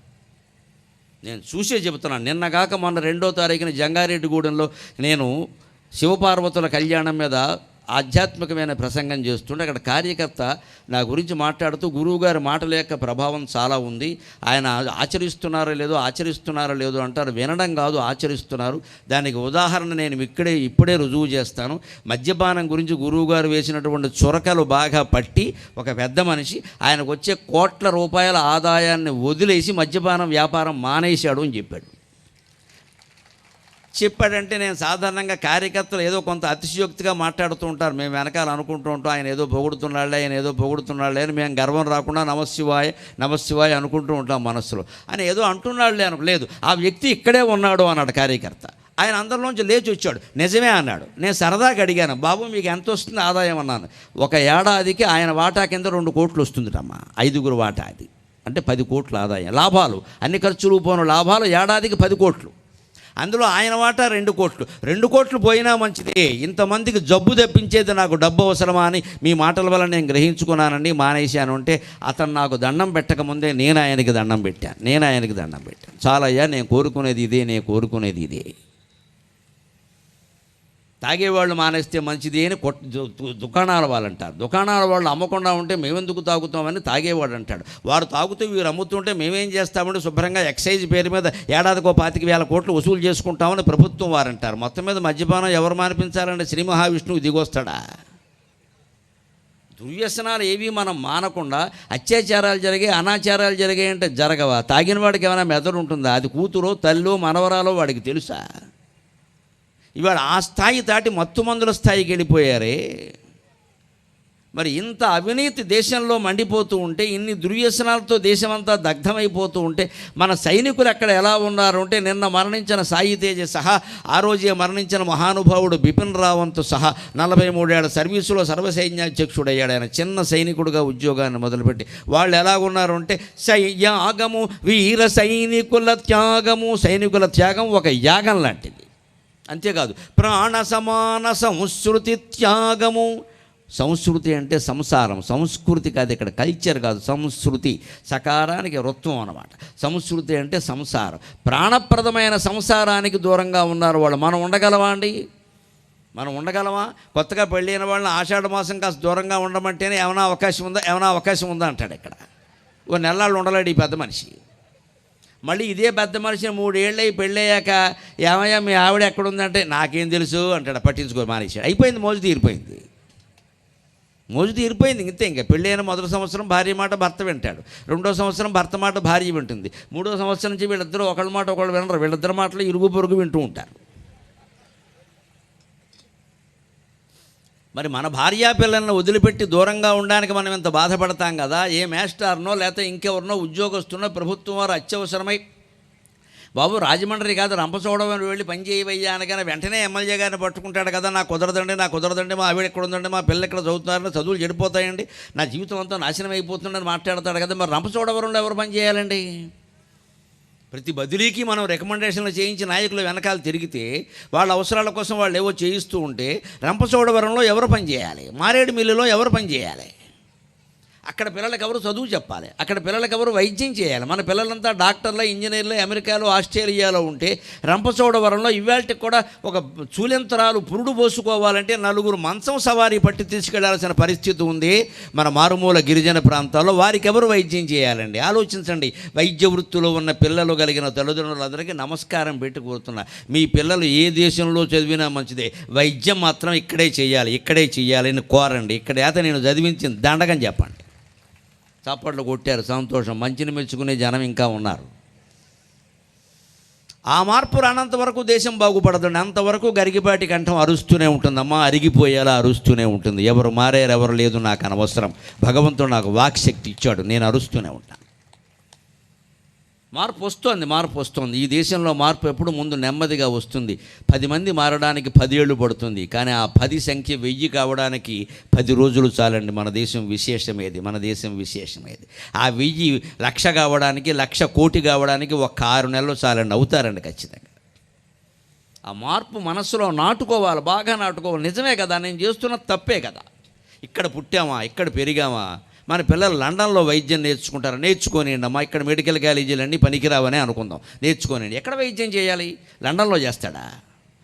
నేను చూసే చెబుతున్నాను. నిన్నగాక మొన్న 2వ తారీఖున జంగారెడ్డిగూడెంలో నేను శివపార్వతుల కళ్యాణం మీద ఆధ్యాత్మికమైన ప్రసంగం చేస్తుంటే అక్కడ కార్యకర్త నా గురించి మాట్లాడుతూ గురువుగారి మాటల యొక్క ప్రభావం చాలా ఉంది, ఆయన ఆచరిస్తున్నారో లేదో అంటారు. వినడం కాదు, ఆచరిస్తున్నారు. దానికి ఉదాహరణ నేను ఇప్పుడే రుజువు చేస్తాను. మద్యపానం గురించి గురువుగారు వేసినటువంటి చురకలు బాగా పట్టి ఒక పెద్ద మనిషి ఆయనకు వచ్చే కోట్ల రూపాయల ఆదాయాన్ని వదిలేసి మద్యపానం వ్యాపారం మానేశాడు అని చెప్పాడంటే నేను సాధారణంగా కార్యకర్తలు ఏదో కొంత అతిశయోక్తిగా మాట్లాడుతూ ఉంటారు. మేము వెనకాల అనుకుంటూ ఉంటాం, ఆయన ఏదో పొగుడుతున్నాడులే అని మేము గర్వం రాకుండా నమశివాయ అనుకుంటూ ఉంటాం మనస్సులో. ఆయన ఏదో అంటున్నాడులే లేదు, ఆ వ్యక్తి ఇక్కడే ఉన్నాడు అన్నాడు కార్యకర్త. ఆయన అందరిలోంచి లేచి వచ్చాడు. నిజమే అన్నాడు. నేను సరదాగా అడిగాను, బాబు మీకు ఎంత వస్తుంది ఆదాయం అన్నాను. ఒక ఏడాదికి ఆయన వాటా కింద 2 కోట్లు వస్తుందిటమ్మా, 5గురు వాటా, అది అంటే 10 కోట్ల ఆదాయం. లాభాలు అన్ని ఖర్చులు పోను లాభాలు ఏడాదికి 10 కోట్లు. అందులో ఆయన వాటా 2 కోట్లు. 2 కోట్లు పోయినా మంచిదే, ఇంతమందికి జబ్బు తెప్పించేది నాకు డబ్బు అవసరమా అని మీ మాటల వల్ల నేను గ్రహించుకున్నానండి, మానేశాను అంటే అతను నాకు దండం పెట్టకముందే నేను ఆయనకి దండం పెట్టాను. చాలా అయ్యా, నేను కోరుకునేది ఇదే. తాగేవాళ్ళు మానేస్తే మంచిది అని దుకాణాల వాళ్ళు అంటారు. దుకాణాల వాళ్ళు అమ్మకుండా ఉంటే మేమెందుకు తాగుతామని తాగేవాడు అంటాడు. వారు తాగుతూ వీరు అమ్ముతుంటే మేమేం చేస్తామంటే శుభ్రంగా ఎక్సైజ్ పేరు మీద ఏడాదికో 25,000 కోట్లు వసూలు చేసుకుంటామని ప్రభుత్వం వారు అంటారు. మొత్తం మీద మద్యపానం ఎవరు మానిపించాలంటే శ్రీ మహావిష్ణువు దిగొస్తాడా? దుర్వ్యసనాలు ఏవి మనం మానకుండా అత్యాచారాలు జరిగాయి, అనాచారాలు జరిగాయి అంటే జరగవా? తాగిన వాడికి ఏమైనా మెదడు ఉంటుందా? అది కూతురో తల్లో మనవరాలో వాడికి తెలుసా? ఇవాళ ఆ స్థాయి దాటి మత్తుమందుల స్థాయికి వెళ్ళిపోయారే. మరి ఇంత అవినీతి దేశంలో మండిపోతూ ఉంటే, ఇన్ని దుర్వ్యసనాలతో దేశమంతా దగ్ధమైపోతూ ఉంటే మన సైనికులు ఎక్కడ ఎలా ఉన్నారు అంటే, నిన్న మరణించిన సాయి తేజ సహా ఆ రోజే మరణించిన మహానుభావుడు బిపిన్ రావంత్ సహా 43 ఏళ్ల సర్వీసులో సర్వసైన్యాధ్యక్షుడయ్యాడు. ఆయన చిన్న సైనికుడుగా ఉద్యోగాన్ని మొదలుపెట్టి వాళ్ళు ఎలాగున్నారు అంటే, యాగము వీర సైనికుల త్యాగము, సైనికుల త్యాగం ఒక యాగం లాంటిది. అంతేకాదు ప్రాణ సమాన సంస్కృతి త్యాగము. సంస్కృతి అంటే సంసారం, సంస్కృతి కాదు ఇక్కడ, కల్చర్ కాదు, సంస్కృతి సకారానికి రుత్వం అన్నమాట. సంస్కృతి అంటే సంసారం, ప్రాణప్రదమైన సంసారానికి దూరంగా ఉన్నారు వాళ్ళు. మనం ఉండగలమా? కొత్తగా పెళ్ళైన వాళ్ళని ఆషాఢ మాసం కాస్త దూరంగా ఉండమంటేనే ఏమైనా అవకాశం ఉందా అంటాడు. ఇక్కడ ఓ నెలలు ఉండలేడు ఈ పెద్ద మనిషి. మళ్ళీ ఇదే పెద్ద మనిషిని 3 ఏళ్ళై పెళ్ళయ్యాక ఏమయ్యా మీ ఆవిడ ఎక్కడుందంటే నాకేం తెలుసు అంటాడు. పట్టించుకో మానేశాడు. అయిపోయింది, మోజు తీరిపోయింది. ఇంతే. ఇంకా పెళ్ళైన మొదటి సంవత్సరం భార్య మాట భర్త వింటాడు, 2వ సంవత్సరం భర్త మాట భార్య వింటుంది, 3వ సంవత్సరం నుంచి వీళ్ళిద్దరూ ఒకళ్ళ మాట ఒకళ్ళు వినరు, వీళ్ళిద్దరి మాటలు ఇరుగు పొరుగు వింటూ ఉంటారు. మరి మన భార్యా పిల్లలను వదిలిపెట్టి దూరంగా ఉండడానికి మనం ఎంత బాధపడతాం కదా. ఏ మేస్టార్నో లేకపోతే ఇంకెవరినో ఉద్యోగస్తున్నో ప్రభుత్వం వారు అత్యవసరమై బాబు రాజమండ్రి కాదు రంపచోడవరం వెళ్ళి పని చేయవయ్యా అనగానే వెంటనే ఎమ్మెల్యే గారిని పట్టుకుంటాడు కదా. నాకు కుదరదండి, మా ఆవిడ ఎక్కడ ఉందండి, మా పిల్లలు ఎక్కడ చదువుతున్నారని, చదువులు చెడిపోతాయండి, నా జీవితం అంతా నాశనం అయిపోతుందని మాట్లాడతాడు కదా. మరి రంపచోడవరంలో ఎవరు పని చేయాలండి? ప్రతి బదిలీకి మనం రికమెండేషన్లు చేయించి నాయకులు వెనకాల తిరిగితే వాళ్ళ అవసరాల కోసం వాళ్ళు ఏవో చేయిస్తూ ఉంటే రంపచోడవరంలో ఎవరు పని చేయాలి? మారేడుమిల్లిలో ఎవరు పని చేయాలి? అక్కడ పిల్లలకి ఎవరు చదువు చెప్పాలి? అక్కడ పిల్లలకి ఎవరు వైద్యం చేయాలి? మన పిల్లలంతా డాక్టర్లు, ఇంజనీర్లు అమెరికాలో, ఆస్ట్రేలియాలో ఉంటే రంపచోడవరంలో ఇవాళకి కూడా ఒక చూలెంతరాలు పురుడు పోసుకోవాలంటే 4 మంచం సవారీ పట్టి తీసుకెళ్లాల్సిన పరిస్థితి ఉంది మన మారుమూల గిరిజన ప్రాంతాల్లో. వారికి ఎవరు వైద్యం చేయాలండి? ఆలోచించండి. వైద్య వృత్తిలో ఉన్న పిల్లలు కలిగిన తల్లిదండ్రులందరికీ నమస్కారం పెట్టి కోరుతున్నా, మీ పిల్లలు ఏ దేశంలో చదివినా మంచిదే, వైద్యం మాత్రం ఇక్కడే చేయాలి అని కోరండి. ఇక్కడ నేను చదివించింది దండగని చెప్పండి. చప్పట్లు కొట్టారు, సంతోషం. మంచిని మెచ్చుకునే జనం ఇంకా ఉన్నారు. ఆ మార్పు రానంత వరకు దేశం బాగుపడదండి. అంతవరకు గరిగిపాటి కంఠం అరుస్తూనే ఉంటుందమ్మా, అరిగిపోయేలా అరుస్తూనే ఉంటుంది. ఎవరు మారారు ఎవరు లేదు నాకు అనవసరం, భగవంతుడు నాకు వాక్శక్తి ఇచ్చాడు, నేను అరుస్తూనే ఉంటాను. మార్పు వస్తుంది. ఈ దేశంలో మార్పు ఎప్పుడు ముందు నెమ్మదిగా వస్తుంది. 10 మంది మారడానికి 10 ఏళ్ళు పడుతుంది. కానీ ఆ 10 సంఖ్య 1000 కావడానికి 10 రోజులు చాలండి. మన దేశం విశేషమేది. ఆ 1000 లక్ష కావడానికి, 1,00,000 కోటి కావడానికి 6 నెలలు చాలండి. అవుతారండి ఖచ్చితంగా. ఆ మార్పు మనసులో నాటుకోవాలి, బాగా నాటుకోవాలి. నిజమే కదా, నేను చేస్తున్న తప్పే కదా. ఇక్కడ పుట్టామా, ఇక్కడ పెరిగామా. మన పిల్లలు లండన్లో వైద్యం నేర్చుకుంటారు, నేర్చుకోనియండి అమ్మా. ఇక్కడ మెడికల్ కాలేజీలన్నీ పనికిరావనే అనుకుందాం, నేర్చుకోనియండి. ఎక్కడ వైద్యం చేయాలి? లండన్లో చేస్తాడా,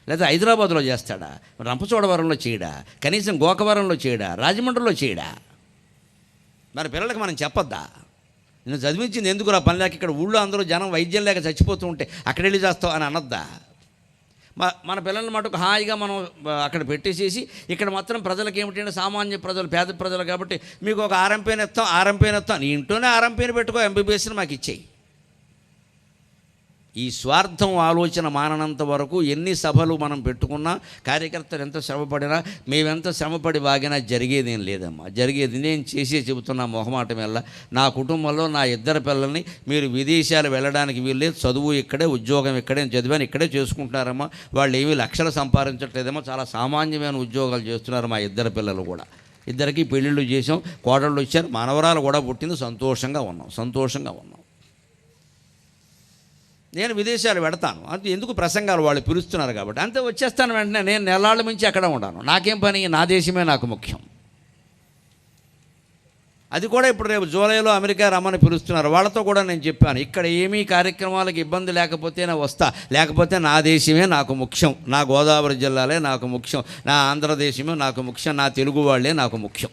లేదా హైదరాబాద్లో చేస్తాడా, రంపచోడవరంలో చేయడా, కనీసం గోకవరంలో చేయడా, రాజమండ్రిలో చేయడా? మన పిల్లలకి మనం చెప్పొద్దా? నేను చదివించింది ఎందుకురా పని లేక, ఇక్కడ ఊళ్ళో అందరూ జనం వైద్యం లేక చచ్చిపోతూ ఉంటే అక్కడ వెళ్ళి చేస్తావు అని అనొద్దా? మన పిల్లల మటుకు హాయిగా మనం అక్కడ పెట్టేసేసి ఇక్కడ మాత్రం ప్రజలకు ఏమిటంటే సామాన్య ప్రజలు, పేద ప్రజలు కాబట్టి మీకు ఒక ఆర్ఎంపీని ఇస్తాం, నీ ఇంట్లోనే ఆర్ఎంపీని పెట్టుకో, ఎంబీబీఎస్ని మాకు ఇచ్చేయి. ఈ స్వార్థం ఆలోచన మాననంత వరకు ఎన్ని సభలు మనం పెట్టుకున్నా, కార్యకర్తలు ఎంత శ్రమపడినా, మేమెంత శ్రమపడి వాగినా జరిగేదేం లేదమ్మా. నేను చెబుతున్నా మొహమాటం వల్ల. నా కుటుంబంలో నా 2 పిల్లల్ని మీరు విదేశాలు వెళ్ళడానికి వీళ్ళే, చదువు ఇక్కడే, ఉద్యోగం ఇక్కడే, చదివాను ఇక్కడే చేసుకుంటున్నారమ్మా. వాళ్ళు ఏమీ లక్షలు సంపాదించట్లేదమ్మా, చాలా సామాన్యమైన ఉద్యోగాలు చేస్తున్నారు మా 2 పిల్లలు కూడా. 2కి పెళ్ళిళ్ళు చేసాం, కోడళ్ళు వచ్చారు, మనవరాలు కూడా పుట్టింది. సంతోషంగా ఉన్నాం. నేను విదేశాలు పెడతాను, అది ఎందుకు ప్రసంగాలు వాళ్ళు పిలుస్తున్నారు కాబట్టి అంతే, వచ్చేస్తాను వెంటనే. నేను నెలాళ్ళ నుంచి అక్కడ ఉంటాను, నాకేం పని, నా దేశమే నాకు ముఖ్యం. అది కూడా ఇప్పుడు రేపు జూలైలో అమెరికా రమ్మని పిలుస్తున్నారు, వాళ్ళతో కూడా నేను చెప్పాను, ఇక్కడ ఏమీ కార్యక్రమాలకు ఇబ్బంది లేకపోతేనే వస్తా, లేకపోతే నా దేశమే నాకు ముఖ్యం, నా గోదావరి జిల్లాలే నాకు ముఖ్యం, నా ఆంధ్రదేశమే నాకు ముఖ్యం, నా తెలుగు వాళ్ళే నాకు ముఖ్యం.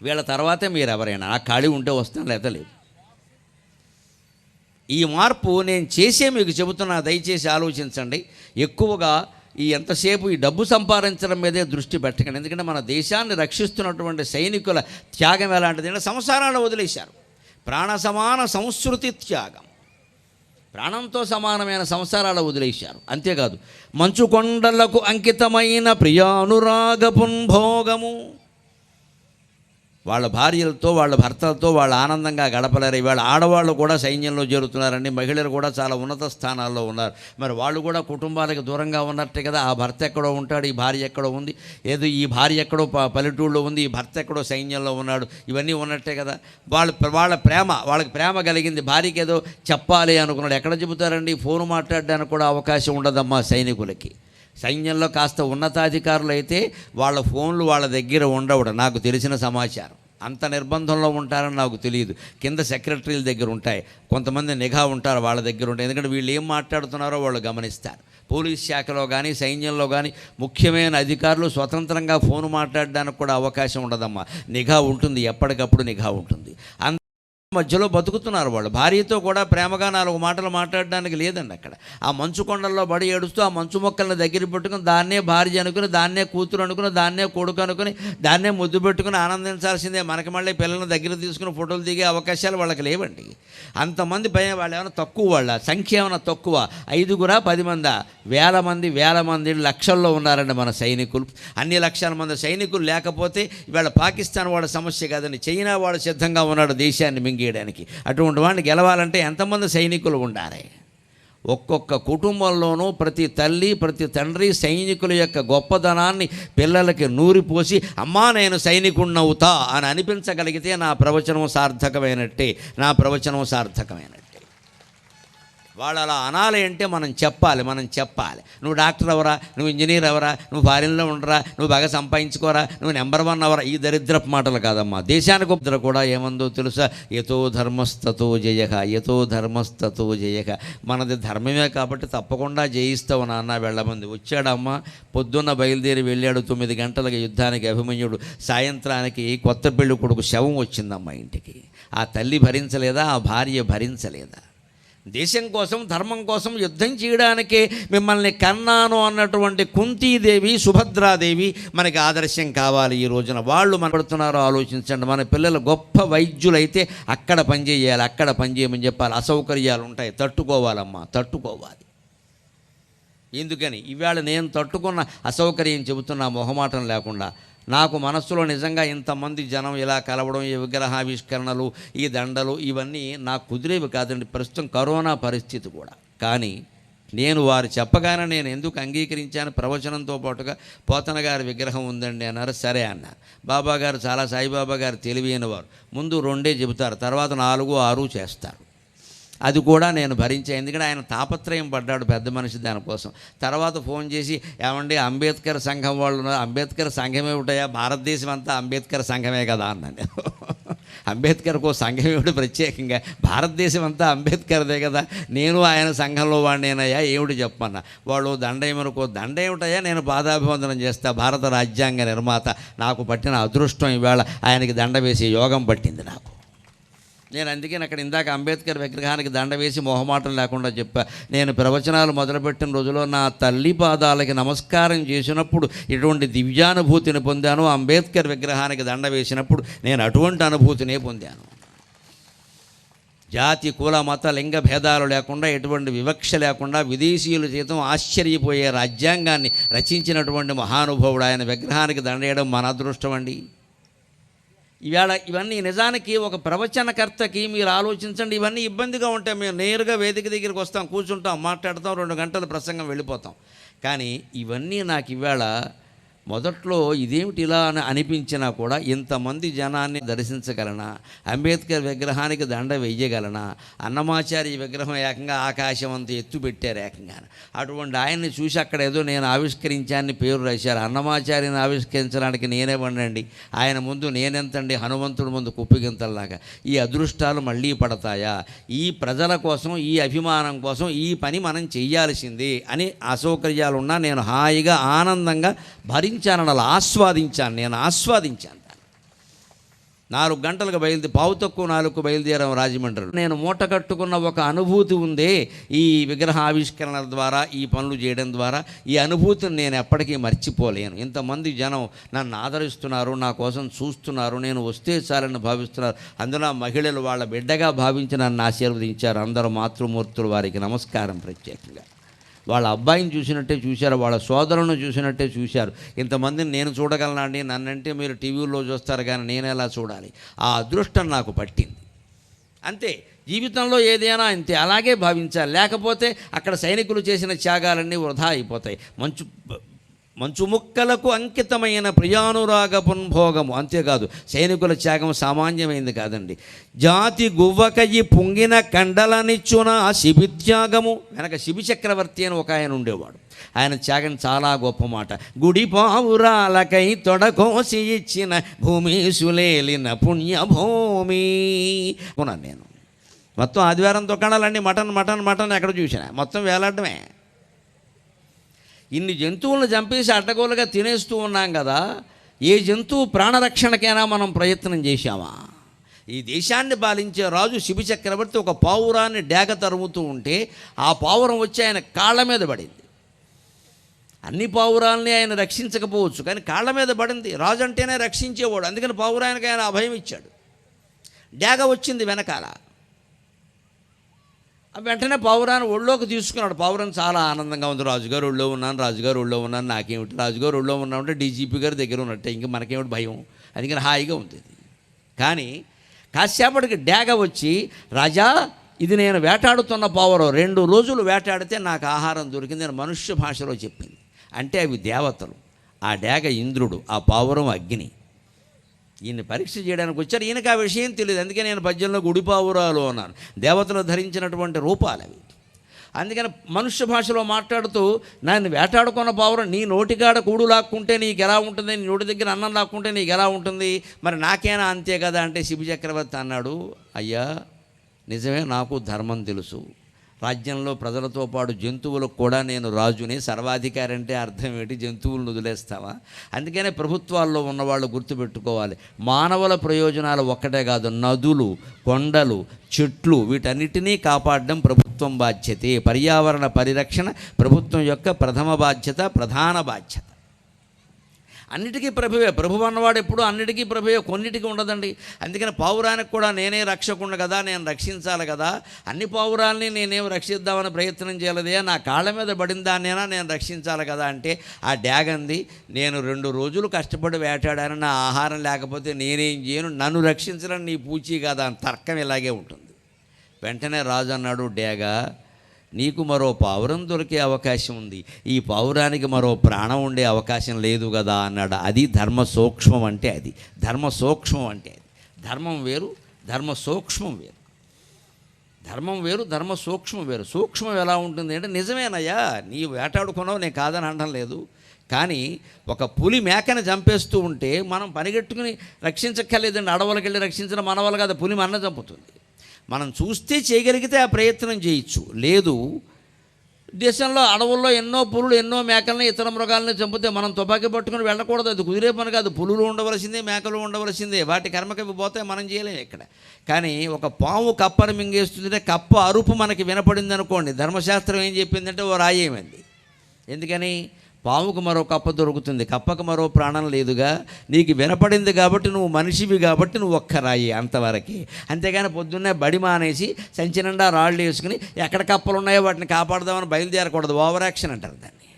వీళ్ళ తర్వాతే మీరు ఎవరైనా, నాకు ఖాళీ ఉంటే వస్తాను, లేదా లేదు. ఈ మార్పు నేను చేసే మీకు చెబుతున్నా, దయచేసి ఆలోచించండి. ఎక్కువగా ఎంతసేపు ఈ డబ్బు సంపాదించడం మీదే దృష్టి పెట్టకండి. ఎందుకంటే మన దేశాన్ని రక్షిస్తున్నటువంటి సైనికుల త్యాగం ఎలాంటిది, సంసారాలు వదిలేశారు. ప్రాణ సమాన సంస్కృతి త్యాగం, ప్రాణంతో సమానమైన సంసారాలు వదిలేశారు. అంతేకాదు, మంచు కొండలకు అంకితమైన ప్రియానురాగపుంభోగము. వాళ్ళ భార్యలతో, వాళ్ళ భర్తలతో వాళ్ళు ఆనందంగా గడపలేరు. ఇవాళ ఆడవాళ్ళు కూడా సైన్యంలో చేరుతున్నారండి, మహిళలు కూడా చాలా ఉన్నత స్థానాల్లో ఉన్నారు. మరి వాళ్ళు కూడా కుటుంబాలకు దూరంగా ఉన్నట్టే కదా. ఆ భర్త ఎక్కడో ఉంటాడు, ఈ భార్య ఎక్కడో ఉంది, ఏదో ఈ భార్య ఎక్కడో పల్లెటూళ్ళలో ఉంది, ఈ భర్త ఎక్కడో సైన్యంలో ఉన్నాడు, ఇవన్నీ ఉన్నట్టే కదా. వాళ్ళకి ప్రేమ కలిగింది, భార్యకి ఏదో చెప్పాలి అనుకున్నాడు, ఎక్కడ చెబుతారండి? ఫోన్ మాట్లాడడానికి కూడా అవకాశం ఉండదమ్మా సైనికులకి. సైన్యంలో కాస్త ఉన్నతాధికారులు అయితే వాళ్ళ ఫోన్లు వాళ్ళ దగ్గర ఉండవు, నాకు తెలిసిన సమాచారం. అంత నిర్బంధంలో ఉంటారని నాకు తెలియదు. కింద సెక్రటరీల దగ్గర ఉంటాయి, కొంతమంది నిఘా ఉంటారు, వాళ్ళ దగ్గర ఉంటాయి. ఎందుకంటే వీళ్ళు ఏం మాట్లాడుతున్నారో వాళ్ళు గమనిస్తారు. పోలీస్ శాఖలో కానీ, సైన్యంలో కానీ ముఖ్యమైన అధికారులు స్వతంత్రంగా ఫోన్ మాట్లాడడానికి కూడా అవకాశం ఉండదమ్మా. నిఘా ఉంటుంది, ఎప్పటికప్పుడు నిఘా ఉంటుంది. మధ్యలో బతుకుతున్నారు వాళ్ళు. భార్యతో కూడా ప్రేమగా 4 మాటలు మాట్లాడడానికి లేదండి అక్కడ. ఆ మంచు కొండల్లో బడి ఏడుస్తూ ఆ మంచు మొక్కలను దగ్గర పెట్టుకుని దాన్నే భార్య అనుకుని, దాన్నే కూతురు అనుకుని, దాన్నే కొడుకు అనుకుని, దాన్నే ముద్దు పెట్టుకుని ఆనందించాల్సిందే. మనకి మళ్ళీ పిల్లలను దగ్గర తీసుకుని ఫోటోలు దిగే అవకాశాలు వాళ్ళకి లేవండి. అంతమంది పైన వాళ్ళు ఏమైనా తక్కువ, వాళ్ళ సంఖ్య ఏమైనా తక్కువ? 5గురా 10 మందా? వేల మంది లక్షల్లో ఉన్నారండి మన సైనికులు. అన్ని లక్షల మంది సైనికులు లేకపోతే ఇవాళ పాకిస్తాన్ వాళ్ళ సమస్య కాదండి, చైనా వాడు సిద్ధంగా ఉన్నాడు దేశాన్ని మింగేయడానికి. అటువంటి వాడిని గెలవాలంటే ఎంతమంది సైనికులు ఉండాలి? ఒక్కొక్క కుటుంబంలోనూ ప్రతి తల్లి, ప్రతి తండ్రి సైనికుల యొక్క గొప్పదనాన్ని పిల్లలకి నూరిపోసి, అమ్మా నేను సైనికుడినవుతా అని అనిపించగలిగితే నా ప్రవచనం సార్థకమైనట్టే. వాళ్ళు అలా అనాలి అంటే మనం చెప్పాలి. నువ్వు డాక్టర్ అవరా, నువ్వు ఇంజనీర్ అవరా, నువ్వు ఫారిన్లో ఉండరా, నువ్వు బాగా సంపాదించుకోరా, నువ్వు నెంబర్ 1 అవరా, ఈ దరిద్రపు మాటలు కాదమ్మా. దేశానికి ఉపద్ర కూడా ఏమందో తెలుసా? యతో ధర్మస్తతో జయక. మనది ధర్మమే కాబట్టి తప్పకుండా జయిస్తావు నాన్న, వెళ్ళమంది. వచ్చాడమ్మా, పొద్దున్న బయలుదేరి వెళ్ళాడు. 9 గంటలకు యుద్ధానికి అభిమన్యుడు. సాయంత్రానికి కొత్త పెళ్ళి కొడుకు శవం వచ్చిందమ్మా ఇంటికి. ఆ తల్లి భరించలేదా? ఆ భార్య భరించలేదా? దేశం కోసం, ధర్మం కోసం యుద్ధం చేయడానికే మిమ్మల్ని కన్నాను అన్నటువంటి కుంతీదేవి, సుభద్రాదేవి మనకి ఆదర్శం కావాలి ఈ రోజున. వాళ్ళు పడుతున్నారో ఆలోచించండి. మన పిల్లలు గొప్ప వైద్యులైతే అక్కడ పనిచేయమని చెప్పాలి. అసౌకర్యాలు ఉంటాయి, తట్టుకోవాలి. ఎందుకని ఇవాళ నేను తట్టుకున్న అసౌకర్యం చెబుతున్నా మొహమాటం లేకుండా. నాకు మనస్సులో నిజంగా ఇంతమంది జనం ఇలా కలవడం, ఈ విగ్రహావిష్కరణలు, ఈ దండలు ఇవన్నీ నాకు కుదిరేవి కాదండి. ప్రస్తుతం కరోనా పరిస్థితి కూడా. కానీ నేను వారు చెప్పగానే నేను ఎందుకు అంగీకరించాను, ప్రవచనంతో పాటుగా పోతన గారి విగ్రహం ఉందండి అన్నారు. సరే అన్న. బాబా గారు చాలా, సాయిబాబా గారు తెలివైన వారు, ముందు 2 చెబుతారు, తర్వాత 4, 6 చేస్తారు. అది కూడా నేను భరించే, ఎందుకంటే ఆయన తాపత్రయం పడ్డాడు పెద్ద మనిషి దానికోసం. తర్వాత ఫోన్ చేసి, ఏమండి అంబేద్కర్ సంఘం వాళ్ళు ఉన్నారు, అంబేద్కర్ సంఘమే ఉంటాయా, భారతదేశం అంతా అంబేద్కర్ సంఘమే కదా అన్నాను. అంబేద్కర్కో సంఘం ఏమిటి ప్రత్యేకంగా, భారతదేశం అంతా అంబేద్కర్దే కదా, నేను ఆయన సంఘంలో వాడినేనయ్యా, ఏమిటి చెప్పమన్నా. వాళ్ళు దండేమనుకో, దండ ఏమిటయ్యా, నేను పాదాభివందనం చేస్తా, భారత రాజ్యాంగ నిర్మాత, నాకు పట్టిన అదృష్టం ఇవాళ ఆయనకి దండ వేసే యోగం పట్టింది నాకు. నేను అందుకని అక్కడ ఇందాక అంబేద్కర్ విగ్రహానికి దండ వేసి మొహమాటం లేకుండా చెప్పా, నేను ప్రవచనాలు మొదలుపెట్టిన రోజులో నా తల్లి పాదాలకి నమస్కారం చేసినప్పుడు ఇటువంటి దివ్యానుభూతిని పొందాను, అంబేద్కర్ విగ్రహానికి దండ వేసినప్పుడు నేను అటువంటి అనుభూతినే పొందాను. జాతి, కుల, మత, లింగ భేదాలు లేకుండా, ఎటువంటి వివక్ష లేకుండా, విదేశీయుల సైతం ఆశ్చర్యపోయే రాజ్యాంగాన్ని రచించినటువంటి మహానుభావుడు ఆయన విగ్రహానికి దండ వేయడం మన అదృష్టం అండి. ఇవాళ ఇవన్నీ నిజానికి ఒక ప్రవచనకర్తకి మీరు ఆలోచించండి, ఇవన్నీ ఇబ్బందిగా ఉంటాయి. మేము నేరుగా వేదిక దగ్గరికి వస్తాం, కూర్చుంటాం, మాట్లాడతాం, 2 గంటల ప్రసంగం వెళ్ళిపోతాం. కానీ ఇవన్నీ నాకు ఇవాళ మొదట్లో ఇదేమిటి ఇలా అని అనిపించినా కూడా, ఇంతమంది జనాన్ని దర్శించగలనా, అంబేద్కర్ విగ్రహానికి దండ వెయ్యగలనా, అన్నమాచార్య విగ్రహం ఏకంగా ఆకాశం అంత ఎత్తు పెట్టారు ఏకంగా, అటువంటి ఆయన్ని చూసి అక్కడ ఏదో నేను ఆవిష్కరించాన్ని పేరు రాశారు. అన్నమాచార్యని ఆవిష్కరించడానికి నేనేవ్వండి, ఆయన ముందు నేనెంతండి, హనుమంతుడి ముందు కుప్పిగింతల్లాగా. ఈ అదృష్టాలు మళ్ళీ పడతాయా, ఈ ప్రజల కోసం, ఈ అభిమానం కోసం ఈ పని మనం చెయ్యాల్సింది అని అసౌకర్యాలున్నా నేను హాయిగా ఆనందంగా భరించాను, అలా ఆస్వాదించాను. నేను ఆస్వాదించాను. 4 గంటలకు పావు తక్కువ 4కు బయలుదేరాం రాజమండ్రిలో. నేను మూట కట్టుకున్న ఒక అనుభూతి ఉందే ఈ విగ్రహ ఆవిష్కరణ ద్వారా, ఈ పనులు చేయడం ద్వారా, ఈ అనుభూతిని నేను ఎప్పటికీ మర్చిపోలేను. ఇంతమంది జనం నన్ను ఆదరిస్తున్నారు, నా కోసం చూస్తున్నారు, నేను వస్తే చాలని భావిస్తున్నారు. అందులో మహిళలు వాళ్ళ బిడ్డగా భావించి నన్ను ఆశీర్వదించారు. అందరూ మాతృమూర్తులు, వారికి నమస్కారం ప్రత్యేకంగా. వాళ్ళ అబ్బాయిని చూసినట్టే చూశారు, వాళ్ళ సోదరులను చూసినట్టే చూశారు. ఇంతమందిని నేను చూడగలనా అండి, నన్నంటే మీరు టీవీలో చూస్తారు కానీ నేను ఎలా చూడాలి, ఆ అదృష్టం నాకు పట్టింది. అంతే, జీవితంలో ఏదైనా అంతే, అలాగే భావించాలి. లేకపోతే అక్కడ సైనికులు చేసిన త్యాగాలన్నీ వృధా అయిపోతాయి. మంచు ముక్కలకు అంకితమైన ప్రియానురాగ పున్భోగము. అంతేకాదు, సైనికుల త్యాగం సామాన్యమైంది కాదండి. జాతి గువ్వకయ్యి పొంగిన కండలనిచ్చున శిబిత్యాగము. వెనక శిబి చక్రవర్తి అని ఒక ఆయన ఉండేవాడు, ఆయన త్యాగం చాలా గొప్ప మాట. గుడి పావురాలకై తొడకోసి ఇచ్చిన భూమి సులేలిన పుణ్యభూమి కొన్నాను నేను. మొత్తం ఆదివారం దుకాణాలన్నీ మటన్ మటన్ మటన్ ఎక్కడ చూసినా మొత్తం వేలాడమే. ఇన్ని జంతువులను చంపేసి అడ్డగోలుగా తినేస్తూ ఉన్నాం కదా, ఏ జంతువు ప్రాణరక్షణకైనా మనం ప్రయత్నం చేశామా? ఈ దేశాన్ని పాలించే రాజు శిబి చక్రవర్తి ఒక పావురాన్ని డేగ తరుముతూ ఉంటే ఆ పావురం వచ్చి ఆయన కాళ్ళ మీద పడింది. అన్ని పావురాల్ని ఆయన రక్షించకపోవచ్చు, కానీ కాళ్ళ మీద పడింది. రాజు అంటేనే రక్షించేవాడు, అందుకని పావురానికి ఆయన అభయం ఇచ్చాడు. డేగ వచ్చింది వెనకాల, వెంటనే పావురాన్ని ఒళ్ళోకి తీసుకున్నాడు. పావురం చాలా ఆనందంగా ఉంది, రాజుగారు ఒళ్ళో ఉన్నాను, రాజుగారు ఒళ్ళో ఉన్నాను, నాకేమిటి, రాజుగారు ఒళ్ళో ఉన్నామంటే డీజీపీ గారి దగ్గర ఉన్నట్టే, ఇంకా మనకేమిటి భయం, అందుకని హాయిగా ఉంది. కానీ కాసేపటికి డేగ వచ్చి, రాజా ఇది నేను వేటాడుతున్న పావురం, 2 రోజులు వేటాడితే నాకు ఆహారం దొరికింది అని మనుష్య భాషలో చెప్పింది. అంటే అవి దేవతలు, ఆ డేగ ఇంద్రుడు, ఆ పావురం అగ్ని. ఈయన్ని పరీక్ష చేయడానికి వచ్చారు. ఈయనకు ఆ విషయం తెలియదు, అందుకే నేను పద్యంలో గుడి పావురాలు అన్నాను. దేవతలు ధరించినటువంటి రూపాలు అవి. అందుకని మనుష్య భాషలో మాట్లాడుతూ, నన్ను వేటాడుకున్న పావురం నీ నోటికాడ కూడు లాక్కుంటే నీకు ఎలా ఉంటుంది, నీ నోటి దగ్గర అన్నం లాక్కుంటే నీకు ఎలా ఉంటుంది, మరి నాకేనా అంతే కదా అంటే శిబి చక్రవర్తి అన్నాడు, అయ్యా నిజమే, నాకు ధర్మం తెలుసు, రాజ్యంలో ప్రజలతో పాటు జంతువులకు కూడా నేను రాజుని, సర్వాధికారి అంటే అర్థం ఏంటి, జంతువులను వదిలేస్తావా? అందుకనే ప్రభుత్వాల్లో ఉన్నవాళ్ళు గుర్తుపెట్టుకోవాలి, మానవుల ప్రయోజనాలు ఒక్కటే కాదు, నదులు, కొండలు, చెట్లు, వీటన్నిటినీ కాపాడడం ప్రభుత్వం బాధ్యతే. పర్యావరణ పరిరక్షణ ప్రభుత్వం యొక్క ప్రథమ బాధ్యత, ప్రధాన బాధ్యత. అన్నిటికీ ప్రభువే. ప్రభువు అన్నవాడు ఎప్పుడు అన్నిటికీ ప్రభువే, కొన్నిటికి ఉండదండి. అందుకని పావురానికి కూడా నేనే రక్షకుండా కదా, నేను రక్షించాలి కదా, అన్ని పావురాల్ని నేనేం రక్షిద్దామని ప్రయత్నం చేయలేదే, నా కాళ్ళ మీద పడిన దాన్నైనా నేను రక్షించాలి కదా అంటే ఆ డ్యాగంది, నేను 2 రోజులు కష్టపడి వేటాడాను, నా ఆహారం లేకపోతే నేనేం చేయను, నన్ను రక్షించడం నీ పూచీ కదా అని తర్కం ఇలాగే ఉంటుంది. వెంటనే రాజు అన్నాడు, డ్యాగా నీకు మరో పావురం దొరికే అవకాశం ఉంది, ఈ పావురానికి మరో ప్రాణం ఉండే అవకాశం లేదు కదా అన్నాడు. అది ధర్మ సూక్ష్మం అంటే, అది ధర్మ సూక్ష్మం అంటే. అది ధర్మం వేరు, ధర్మ సూక్ష్మం వేరు. ధర్మం వేరు, ధర్మ సూక్ష్మం వేరు. సూక్ష్మం ఎలా ఉంటుంది అంటే, నిజమేనయ్యా నీ వేటాడుకున్నావు, నేను కాదని అనడం లేదు, కానీ ఒక పులి మేకని చంపేస్తూ ఉంటే మనం పనిగట్టుకుని రక్షించక్కర్లేదండి. అడవులకు వెళ్ళి రక్షించడం మన వల్ల కాదు, పులి మన చంపుతుంది. మనం చూస్తే చేయగలిగితే ఆ ప్రయత్నం చేయొచ్చు. లేదు, దేశంలో అడవుల్లో ఎన్నో పులులు ఎన్నో మేకల్ని ఇతర మృగాలని చంపితే మనం తుపాకీ పట్టుకుని వెళ్ళకూడదు, అది కుదిరే పని కాదు. పులులు ఉండవలసిందే, మేకలు ఉండవలసిందే, వాటి కర్మకి పోతే మనం చేయలేము ఇక్కడ. కానీ ఒక పాము కప్పను మింగేస్తుంటే కప్ప అరుపు మనకి వినపడింది అనుకోండి, ధర్మశాస్త్రం ఏం చెప్పిందంటే ఓ రాయేమంది. ఎందుకని? పావుకు మరో కప్ప దొరుకుతుంది, కప్పకు మరో ప్రాణం లేదుగా, నీకు వినపడింది కాబట్టి, నువ్వు మనిషివి కాబట్టి నువ్వు ఒక్క రాయి అంతవరకే. అంతేగాని పొద్దున్నే బడి మానేసి సంచి నిండా రాళ్ళు వేసుకుని ఎక్కడ కప్పలు ఉన్నాయో వాటిని కాపాడదామని బయలుదేరకూడదు. ఓవర్ యాక్షన్ అంటారు దాన్ని.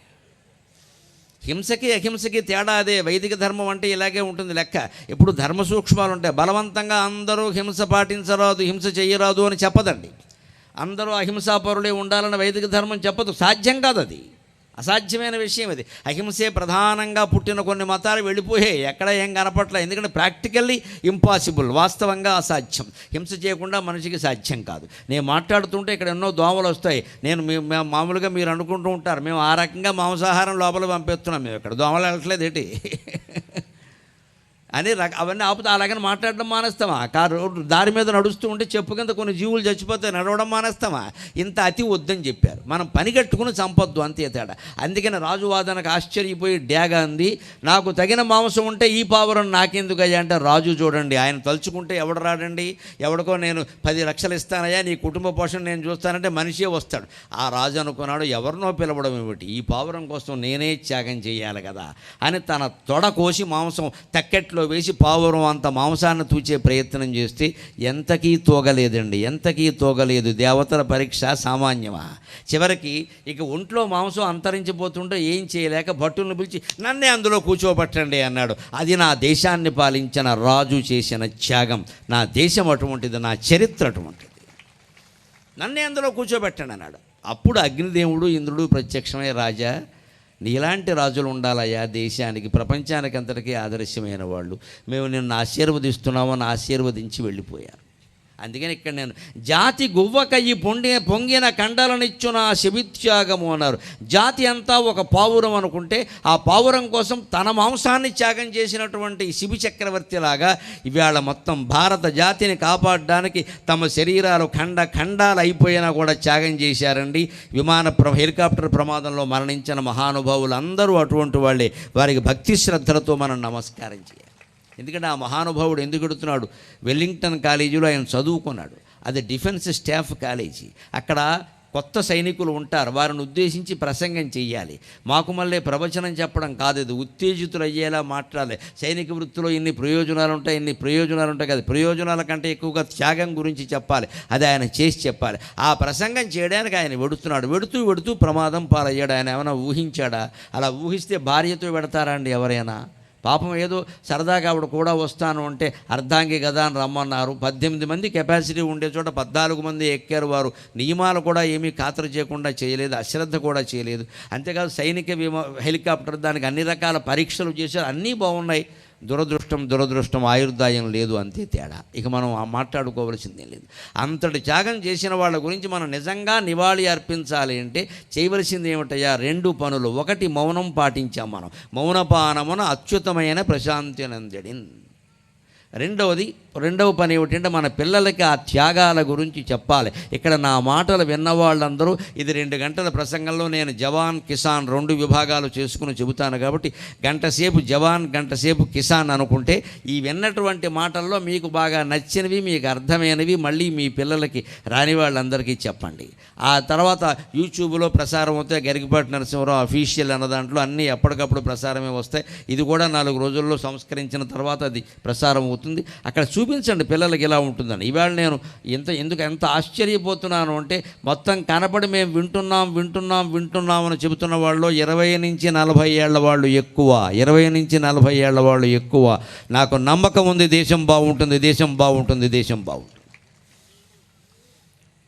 హింసకి అహింసకి తేడా అదే. వైదిక ధర్మం అంటే ఇలాగే ఉంటుంది లెక్క. ఎప్పుడు ధర్మ సూక్ష్మాలు ఉంటాయి. బలవంతంగా అందరూ హింస పాటించరాదు, హింస చెయ్యరాదు అని చెప్పదండి. అందరూ అహింసాపరులే ఉండాలని వైదిక ధర్మం చెప్పదు, సాధ్యం కాదు, అది అసాధ్యమైన విషయం. అది అహింసే ప్రధానంగా పుట్టిన కొన్ని మతాలు వెళ్ళిపోయాయి, ఎక్కడ ఏం కనపట్లేదు. ఎందుకంటే ప్రాక్టికల్లీ ఇంపాసిబుల్, వాస్తవంగా అసాధ్యం. హింస చేయకుండా మనిషికి సాధ్యం కాదు. నేను మాట్లాడుతుంటే ఇక్కడ ఎన్నో దోమలు వస్తాయి. మామూలుగా మీరు అనుకుంటూ ఉంటారు మేము ఆ రకంగా మాంసాహారం లోపల పంపిస్తున్నాం, మేము ఇక్కడ దోమలు వెళ్ళట్లేదు ఏంటి అని అవన్నీ ఆపుతా. అలాగని మాట్లాడడం మానేస్తామా? దారి మీద నడుస్తూ ఉంటే చెప్పు కింద కొన్ని జీవులు చచ్చిపోతాయి, నడవడం మానేస్తామా? ఇంత అతి వద్దని చెప్పారు. మనం పని కట్టుకుని చంపొద్దు, అంతే తేడా. అందుకని రాజు వాదనకు ఆశ్చర్యపోయి డ్యాగా అంది, నాకు తగిన మాంసం ఉంటే ఈ పావురం నాకెందుకయ్యా అంటే, రాజు చూడండి ఆయన తలుచుకుంటే ఎవడు రాడండి, ఎవడికో నేను 10 లక్షలు ఇస్తానయ్యా నీ కుటుంబ పోషణ నేను చూస్తానంటే మనిషే వస్తాడు. ఆ రాజు అనుకున్నాడు, ఎవరినో పిలవడం ఏమిటి, ఈ పావురం కోసం నేనే త్యాగం చేయాలి కదా అని తన తొడ కోసి మాంసం తక్కెట్లో వేసి పావురం అంత మాంసాన్ని తూచే ప్రయత్నం చేస్తే ఎంతకీ తోగలేదండి, ఎంతకీ తోగలేదు. దేవతల పరీక్ష సామాన్యమా? చివరికి ఇక ఒంట్లో మాంసం అంతరించిపోతుంటే ఏం చేయలేక భట్టులను పిలిచి నన్నే అందులో కూర్చోబెట్టండి అన్నాడు. అది నా దేశాన్ని పాలించిన రాజు చేసిన త్యాగం. నా దేశం అటువంటిది, నా చరిత్ర అటువంటిది, నన్నే అందులో కూర్చోబెట్టండి అన్నాడు. అప్పుడు అగ్నిదేవుడు ఇంద్రుడు ప్రత్యక్షమై, రాజా నీలాంటి రాజులు ఉండాలయ్యా దేశానికి, ప్రపంచానికి అంతటికీ ఆదర్శమైన వాళ్ళు, మేము నిన్ను ఆశీర్వదిస్తున్నామని ఆశీర్వదించి వెళ్ళిపోయారు. అందుకని ఇక్కడ నేను జాతి గువ్వకయ్యి పొంగిన కండలనిచ్చున శిబిత్యాగము అన్నారు. జాతి అంతా ఒక పావురం అనుకుంటే ఆ పావురం కోసం తన మాంసాన్ని త్యాగం చేసినటువంటి శిబి చక్రవర్తిలాగా ఇవాళ మొత్తం భారత జాతిని కాపాడడానికి తమ శరీరాలు ఖండాలు అయిపోయినా కూడా త్యాగం చేశారండి. హెలికాప్టర్ ప్రమాదంలో మరణించిన మహానుభావులు అందరూ అటువంటి వాళ్ళే. వారికి భక్తి శ్రద్ధలతో మనం నమస్కారం చేయాలి. ఎందుకంటే ఆ మహానుభావుడు ఎందుకు ఎడుతున్నాడు, వెల్లింగ్టన్ కాలేజీలో ఆయన చదువుకున్నాడు. అది డిఫెన్స్ స్టాఫ్ కాలేజీ. అక్కడ కొత్త సైనికులు ఉంటారు, వారిని ఉద్దేశించి ప్రసంగం చెయ్యాలి. మాకు మళ్ళీ ప్రవచనం చెప్పడం కాదు, ఇది ఉత్తేజితులు అయ్యేలా మాట్లాడాలి. సైనిక వృత్తిలో ఇన్ని ప్రయోజనాలు ఉంటాయి కదా, ప్రయోజనాల కంటే ఎక్కువగా త్యాగం గురించి చెప్పాలి. అది ఆయన చేసి చెప్పాలి. ఆ ప్రసంగం చేయడానికి ఆయన వెడుతూ ప్రమాదం పాలయ్యాడు. ఆయన ఏమైనా ఊహించాడా? అలా ఊహిస్తే భార్యతో పెడతారా అండి ఎవరైనా? పాపం ఏదో సరదాగా ఆవిడ కూడా వస్తాను అంటే అర్ధాంగి కదా అని రమ్మన్నారు. 18 మంది కెపాసిటీ ఉండే చోట 14 మంది ఎక్కారు. వారు నియమాలు కూడా ఏమీ ఖాతరు చేయకుండా చేయలేదు, అశ్రద్ధ కూడా చేయలేదు. అంతేకాదు సైనిక హెలికాప్టర్ దానికి అన్ని రకాల పరీక్షలు చేశారు, అన్నీ బాగున్నాయి. దురదృష్టం ఆయుర్దాయం లేదు, అంతే తేడా. ఇక మనం మాట్లాడుకోవలసిందే లేదు. అంతటి త్యాగం చేసిన వాళ్ళ గురించి మనం నిజంగా నివాళి అర్పించాలి అంటే చేయవలసింది ఏమిటయ్యా? 2 పనులు. ఒకటి మౌనం పాటించాం మనం, మౌనపానమున అత్యుతమైన ప్రశాంతి నందడిన్. రెండవది రెండవ పని ఏమిటంటే మన పిల్లలకి ఆ త్యాగాల గురించి చెప్పాలి. ఇక్కడ నా మాటలు విన్న వాళ్ళందరూ ఇది 2 గంటల ప్రసంగంలో నేను జవాన్ కిసాన్ 2 విభాగాలు చేసుకుని చెబుతాను కాబట్టి గంట సేపు జవాన్ గంట సేపు కిసాన్ అనుకుంటే ఈ విన్నటువంటి మాటల్లో మీకు బాగా నచ్చినవి మీకు అర్థమైనవి మళ్ళీ మీ పిల్లలకి రాని వాళ్ళందరికీ చెప్పండి. ఆ తర్వాత యూట్యూబ్లో ప్రసారం అవుతాయి. గరికపాటి నరసింహరావు అఫీషియల్ అన్న దాంట్లో అన్నీ ఎప్పటికప్పుడు ప్రసారమే వస్తాయి. ఇది కూడా 4 రోజుల్లో సంస్కరించిన తర్వాత అది ప్రసారం అవుతుంది. అక్కడ చూపించండి పిల్లలకి ఇలా ఉంటుందని. ఇవాళ నేను ఎంత ఆశ్చర్యపోతున్నాను అంటే మొత్తం కనపడి మేము వింటున్నాం అని చెబుతున్న వాళ్ళు 20 నుంచి 40 ఏళ్ల వాళ్ళు ఎక్కువ. 20 నుంచి 40 ఏళ్ల వాళ్ళు ఎక్కువ. నాకు నమ్మకం ఉంది దేశం బాగుంటుంది.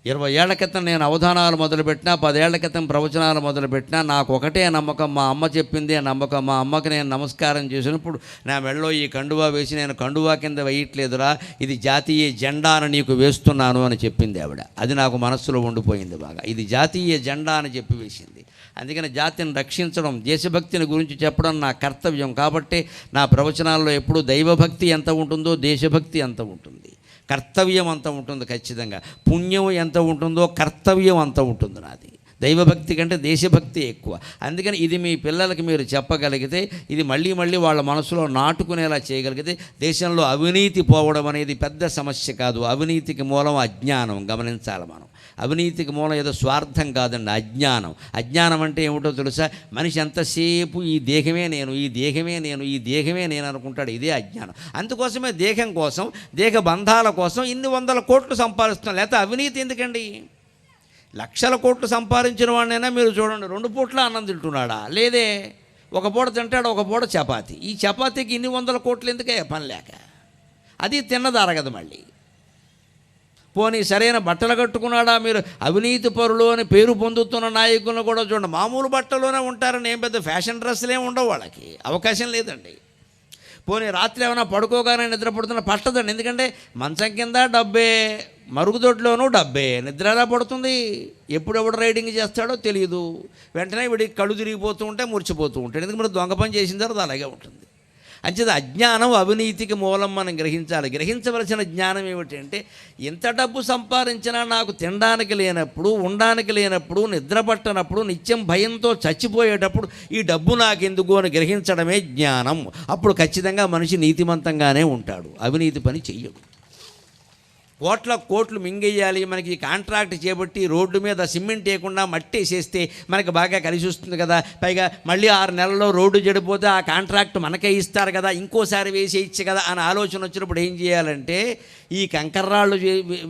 20 ఏళ్ల క్రితం నేను అవధానాలు మొదలుపెట్టినా, 10 ఏళ్ల క్రితం ప్రవచనాలు మొదలుపెట్టినా నాకు ఒకటే నమ్మకం, మా అమ్మ చెప్పిందే నమ్మకం. మా అమ్మకి నేను నమస్కారం చేసినప్పుడు నా మెడలో ఈ కండువా వేసి నేను కండువా కింద వేయట్లేదురా, ఇది జాతీయ జెండా అని నీకు వేస్తున్నాను అని చెప్పింది ఆవిడ. అది నాకు మనస్సులో ఉండిపోయింది బాగా. ఇది జాతీయ జెండా అని చెప్పి వేసింది. అందుకని జాతిని రక్షించడం, దేశభక్తిని గురించి చెప్పడం నా కర్తవ్యం. కాబట్టి నా ప్రవచనాల్లో ఎప్పుడూ దైవభక్తి ఎంత ఉంటుందో దేశభక్తి అంత ఉంటుంది, కర్తవ్యం అంత ఉంటుంది. ఖచ్చితంగా పుణ్యం ఎంత ఉంటుందో కర్తవ్యం అంత ఉంటుంది నాది. దైవభక్తి కంటే దేశభక్తి ఎక్కువ. అందుకని ఇది మీ పిల్లలకి మీరు చెప్పగలిగితే, ఇది మళ్ళీ వాళ్ళ మనసులో నాటుకునేలా చేయగలిగితే దేశంలో అవినీతి పోవడం అనేది పెద్ద సమస్య కాదు. అవినీతికి మూలం అజ్ఞానం. గమనించాలి మనం. అవినీతికి మూలం ఏదో స్వార్థం కాదండి, అజ్ఞానం. అజ్ఞానం అంటే ఏమిటో తెలుసా? మనిషి ఎంతసేపు ఈ దేహమే నేను అనుకుంటాడు. ఇదే అజ్ఞానం. అందుకోసమే దేహం కోసం, దేహ బంధాల కోసం ఇన్ని 100 కోట్లు సంపాదిస్తున్నాం. లేకపోతే అవినీతి ఎందుకండి? లక్షల కోట్లు సంపాదించిన వాడినైనా మీరు చూడండి, 2 పూట్ల అన్నం తింటున్నాడా? లేదే. ఒక పూట తింటాడు, ఒక పూట చపాతి. ఈ చపాతీకి ఇన్ని 100 కోట్లు ఎందుకే? పని లేక. అది తిన్నదరగదు మళ్ళీ. పోనీ సరైన బట్టలు కట్టుకున్నాడా? మీరు అవినీతి పరులు అని పేరు పొందుతున్న నాయకులను కూడా చూడండి, మామూలు బట్టలోనే ఉంటారని. ఏం పెద్ద ఫ్యాషన్ డ్రెస్సులు ఏమి ఉండవు, వాళ్ళకి అవకాశం లేదండి. పోనీ రాత్రి ఏమైనా పడుకోగానే నిద్ర పడుతున్న పట్టదండి. ఎందుకంటే మంచం కింద డబ్బే, మరుగుదొడ్లోనూ డబ్బే. నిద్ర ఎలా పడుతుంది? ఎప్పుడెప్పుడు రైడింగ్ చేస్తాడో తెలియదు. వెంటనే వీడికి కళ్ళు తిరిగిపోతూ ఉంటే మురిచిపోతూ ఉంటాడు. ఎందుకంటే మరి దొంగ పని చేసిన తర్వాత అలాగే ఉంటుంది. అంచేత అజ్ఞానం అవినీతికి మూలం మనం గ్రహించాలి. గ్రహించవలసిన జ్ఞానం ఏమిటంటే, ఎంత డబ్బు సంపాదించినా నాకు తినడానికి లేనప్పుడు, ఉండడానికి లేనప్పుడు, నిద్ర పట్టనప్పుడు, నిత్యం భయంతో చచ్చిపోయేటప్పుడు ఈ డబ్బు నాకెందుకు అని గ్రహించడమే జ్ఞానం. అప్పుడు ఖచ్చితంగా మనిషి నీతిమంతంగానే ఉంటాడు, అవినీతి పని చెయ్యడు. కోట్లు మింగేయాలి, మనకి కాంట్రాక్ట్ చేపట్టి రోడ్డు మీద సిమెంట్ వేయకుండా మట్టి వేసేస్తే మనకి బాగా కలిసి వస్తుంది కదా. పైగా మళ్ళీ 6 నెలల్లో రోడ్డు చెడిపోతే ఆ కాంట్రాక్ట్ మనకే ఇస్తారు కదా, ఇంకోసారి వేసేయచ్చు కదా అని ఆలోచన వచ్చినప్పుడు ఏం చేయాలంటే, ఈ కంకర్రాళ్ళు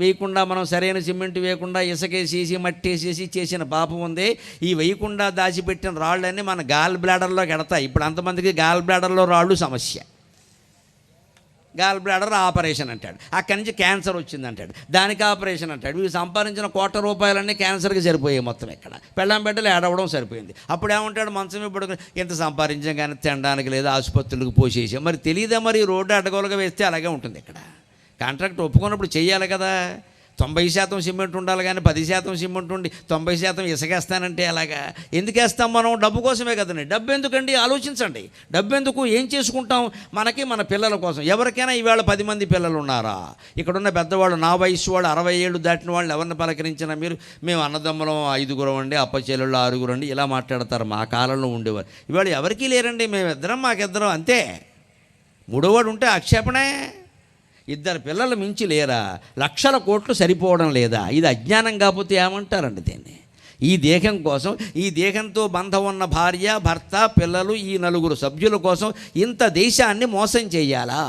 వేయకుండా, మనం సరైన సిమెంట్ వేయకుండా ఇసుకేసేసి మట్టి వేసేసి చేసిన పాపం ఉంది. ఈ వేయకుండా దాచిపెట్టిన రాళ్ళన్నీ మన గాల్ బ్లాడర్లోకి ఎడతాయి. ఇప్పుడు అంతమందికి గాల్ బ్లాడర్లో రాళ్ళు సమస్య. గాల్ బ్లాడర్ ఆపరేషన్ అంటాడు, అక్కడి నుంచి క్యాన్సర్ వచ్చిందంటాడు, దానికి ఆపరేషన్ అంటాడు. వీళ్ళు సంపాదించిన ₹1,00,00,000 క్యాన్సర్కి సరిపోయాయి మొత్తం. ఇక్కడ పెళ్ళాం బిడ్డలు ఏడవడం సరిపోయింది. అప్పుడు ఏమంటాడు, మంచం పడుకుని ఎంత సంపాదించాం కానీ తినడానికి లేదా, ఆసుపత్రులకు పోసేసాం. మరి తెలియదా? మరి రోడ్డు అడ్డగోలుగా వేస్తే అలాగే ఉంటుంది. ఇక్కడ కాంట్రాక్ట్ ఒప్పుకున్నప్పుడు చెయ్యాలి కదా. 90% సిమెంట్ ఉండాలి కానీ 10% సిమెంట్ ఉండి 90% ఇసుకేస్తానంటే అలాగా ఎందుకు వేస్తాం మనం? డబ్బు కోసమే కదండి. డబ్బు ఎందుకండి? ఆలోచించండి. డబ్బు ఎందుకు? ఏం చేసుకుంటాం? మనకి మన పిల్లల కోసం. ఎవరికైనా ఈవేళ 10 మంది పిల్లలు ఉన్నారా? ఇక్కడున్న పెద్దవాళ్ళు, నా వయసు వాళ్ళు, 60 ఏళ్ళు దాటిన వాళ్ళు ఎవరిని పలకరించినా మీరు, మేము అన్నదమ్ములం 5 అండి, అప్పచెల్లెళ్ళు 6 అండి, ఇలా మాట్లాడతారు. మా కాలంలో ఉండేవారు. ఇవాళ ఎవరికీ లేరండి. మేమిద్దరం, మాకిద్దరం అంతే. మూడోవాడు ఉంటే ఆక్షేపణే. 2 పిల్లలు మించి లేరా? లక్షల కోట్లు సరిపోవడం లేదా? ఇది అజ్ఞానం కాకపోతే ఏమంటారండి దీన్ని? ఈ దేహం కోసం, ఈ దేహంతో బంధం ఉన్న భార్య, భర్త, పిల్లలు, ఈ 4 సభ్యుల కోసం ఇంత దేశాన్ని మోసం చేయాలా?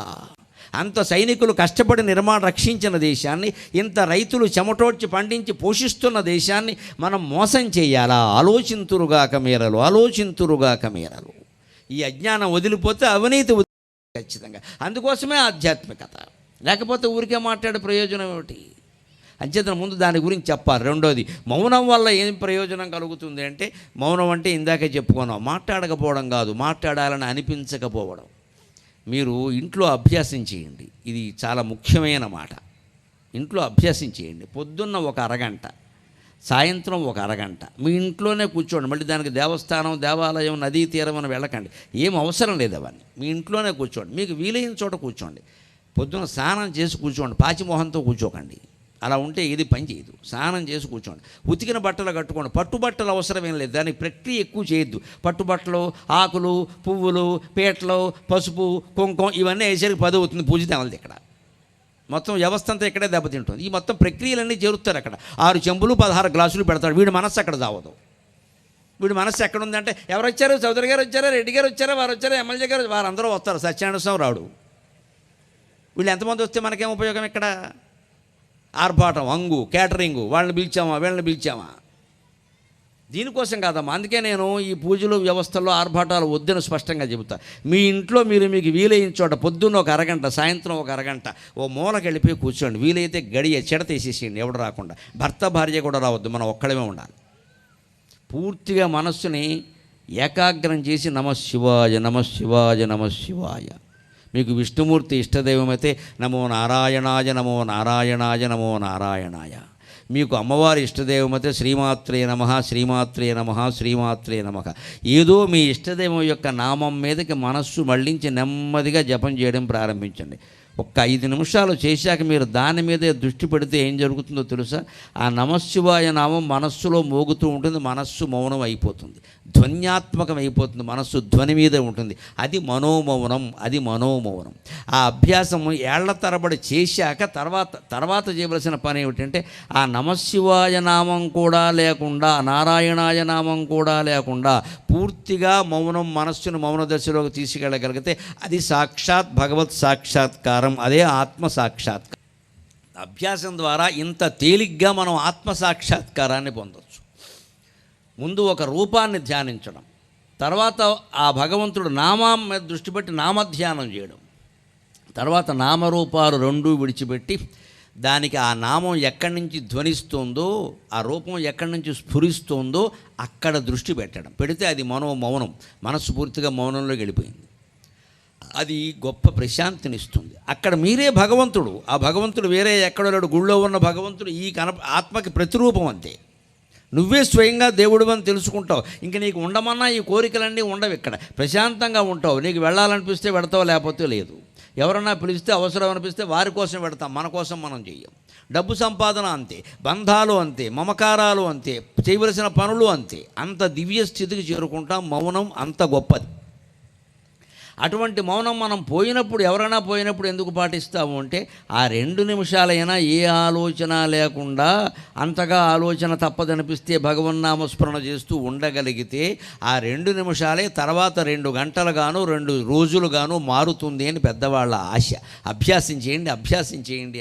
అంత సైనికులు కష్టపడి రక్షించిన దేశాన్ని, ఇంత రైతులు చెమటోడ్చి పండించి పోషిస్తున్న దేశాన్ని మనం మోసం చేయాలా? ఆలోచింతురుగాక మీరలు. ఈ అజ్ఞానం వదిలిపోతే అవినీతి ఖచ్చితంగా. అందుకోసమే ఆధ్యాత్మికత. లేకపోతే ఊరికే మాట్లాడే ప్రయోజనం ఏమిటి? అంచేత ముందు దాని గురించి చెప్పాలి. రెండోది, మౌనం వల్ల ఏం ప్రయోజనం కలుగుతుంది అంటే, మౌనం అంటే ఇందాకే చెప్పుకున్నాం, మాట్లాడకపోవడం కాదు, మాట్లాడాలని అనిపించకపోవడం. మీరు ఇంట్లో అభ్యాసం చేయండి. ఇది చాలా ముఖ్యమైన మాట. ఇంట్లో అభ్యాసం చేయండి. పొద్దున్న 1 అరగంట, సాయంత్రం 1 అరగంట మీ ఇంట్లోనే కూర్చోండి. మళ్ళీ దానికి దేవస్థానం, దేవాలయం, నదీ తీరం అని వెళ్ళకండి. ఏం అవసరం లేదు అవన్నీ. మీ ఇంట్లోనే కూర్చోండి. మీకు వీలైన చోట కూర్చోండి. పొద్దున స్నానం చేసి కూర్చోండి, పాచిమోహంతో కూర్చోకండి. అలా ఉంటే ఇది పని చేయదు. స్నానం చేసి కూర్చోండి, ఉతికిన బట్టలు కట్టుకోండి. పట్టుబట్టలు అవసరం ఏం లేదు, దానికి ప్రక్రియ ఎక్కువ చేయొద్దు. పట్టుబట్టలు, ఆకులు, పువ్వులు, పీటలు, పసుపు, కుంకుమ ఇవన్నీ వేసరికి 10 అవుతుంది. పూజ తేవాలి ఇక్కడ. మొత్తం వ్యవస్థ అంతా ఇక్కడే దెబ్బతింటుంది. ఈ మొత్తం ప్రక్రియలన్నీ జరుగుతారు అక్కడ. 6 చెంబులు 16 గ్లాసులు పెడతాడు. వీడి మనస్సు అక్కడ చావదు. వీడి మనస్సు ఎక్కడుందంటే ఎవరు వచ్చారు, చౌదరి గారు వచ్చారా, రెడ్డి గారు వచ్చారా, వారు వచ్చారా, ఎమ్మెల్యే గారు, వారందరూ వస్తారు. సత్యనారాయణ స్వామి రాడు. వీళ్ళు ఎంతమంది వస్తే మనకేం ఉపయోగం ఇక్కడ? ఆర్భాటం, అంగు, క్యాటరింగు, వాళ్ళని పిలిచామా, వీళ్ళని పిలిచామా, దీనికోసం కాదమ్మా. అందుకే నేను ఈ పూజలు వ్యవస్థల్లో ఆర్భాటాలు వద్దని స్పష్టంగా చెబుతా. మీ ఇంట్లో మీకు వీలైన చోట పొద్దున్న ఒక అరగంట, సాయంత్రం ఒక అరగంట ఓ మూలకి వెళ్ళిపోయి కూర్చోండి. వీలైతే గడియ చెడ తీసేసేయండి, ఎవడు రాకుండా. భర్త భార్య కూడా రావద్దు, మనం ఒక్కడమే ఉండాలి. పూర్తిగా మనస్సుని ఏకాగ్రం చేసి నమశివాయ నమశివాయ నమశివాయ. మీకు విష్ణుమూర్తి ఇష్టదైవమైతే నమో నారాయణాయ నమో నారాయణాయ నమో నారాయణాయ. మీకు అమ్మవారి ఇష్టదైవమైతే శ్రీమాత్రే నమః శ్రీమాత్రే నమః శ్రీమాత్రే నమః. ఏదో మీ ఇష్టదైవం యొక్క నామం మీదకి మనస్సు మళ్ళించి నెమ్మదిగా జపం చేయడం ప్రారంభించండి. ఒక్క 5 నిమిషాలు చేశాక మీరు దాని మీదే దృష్టి పెడితే ఏం జరుగుతుందో తెలుసా? ఆ నమశివాయ నామం మనస్సులో మోగుతూ ఉంటుంది. మనస్సు మౌనం అయిపోతుంది, ధ్వన్యాత్మకం అయిపోతుంది. మనస్సు ధ్వని మీదే ఉంటుంది. అది మనోమౌనం, అది మనోమౌనం. ఆ అభ్యాసం ఏళ్ల తరబడి చేశాక తర్వాత చేయవలసిన పని ఏమిటంటే ఆ నమశివాయ నామం కూడా లేకుండా, నారాయణాయ నామం కూడా లేకుండా పూర్తిగా మౌనం, మనస్సును మౌన దశలోకి తీసుకెళ్ళగలిగితే అది సాక్షాత్ భగవత్ సాక్షాత్కారం, అదే ఆత్మ సాక్షాత్కారం. అభ్యాసం ద్వారా ఇంత తేలిగ్గా మనం ఆత్మ సాక్షాత్కారాన్ని పొందవచ్చు. ముందు ఒక రూపాన్ని ధ్యానించడం, తర్వాత ఆ భగవంతుడు నామం మీద దృష్టి పెట్టి నామధ్యానం చేయడం, తర్వాత నామరూపాలు రెండూ విడిచిపెట్టి దానికి ఆ నామం ఎక్కడి నుంచి ధ్వనిస్తుందో, ఆ రూపం ఎక్కడి నుంచి స్ఫురిస్తుందో అక్కడ దృష్టి పెట్టడం. పెడితే అది మౌనం, మనస్సు పూర్తిగా మౌనంలోకి వెళ్ళిపోయింది. అది గొప్ప ప్రశాంతినిస్తుంది. అక్కడ మీరే భగవంతుడు. ఆ భగవంతుడు వేరే ఎక్కడో లేడు. గుళ్ళో ఉన్న భగవంతుడు ఈ ఆత్మకి ప్రతిరూపం అంతే. నువ్వే స్వయంగా దేవుడు అని తెలుసుకుంటావు. ఇంక నీకు ఉండమన్నా ఈ కోరికలన్నీ ఉండవు. ఇక్కడ ప్రశాంతంగా ఉంటావు. నీకు వెళ్ళాలనిపిస్తే వెడతావు, లేకపోతే లేదు. ఎవరన్నా పిలిస్తే, అవసరం అనిపిస్తే వారి కోసం పెడతాం, మన కోసం మనం చెయ్యం. డబ్బు సంపాదన అంతే, బంధాలు అంతే, మమకారాలు అంతే, చేయవలసిన పనులు అంతే. అంత దివ్య స్థితికి చేరుకుంటాం. మౌనం అంత గొప్పది. అటువంటి మౌనం మనం ఎవరైనా పోయినప్పుడు ఎందుకు పాటిస్తాము అంటే ఆ 2 నిమిషాలైనా ఏ ఆలోచన లేకుండా అంతగా ఆలోచన తప్పదనిపిస్తే భగవన్నామస్మరణ చేస్తూ ఉండగలిగితే ఆ 2 నిమిషాలే తర్వాత 2 గంటలుగాను 2 రోజులుగాను మారుతుంది అని పెద్దవాళ్ళ ఆశ. అభ్యాసం చేయండి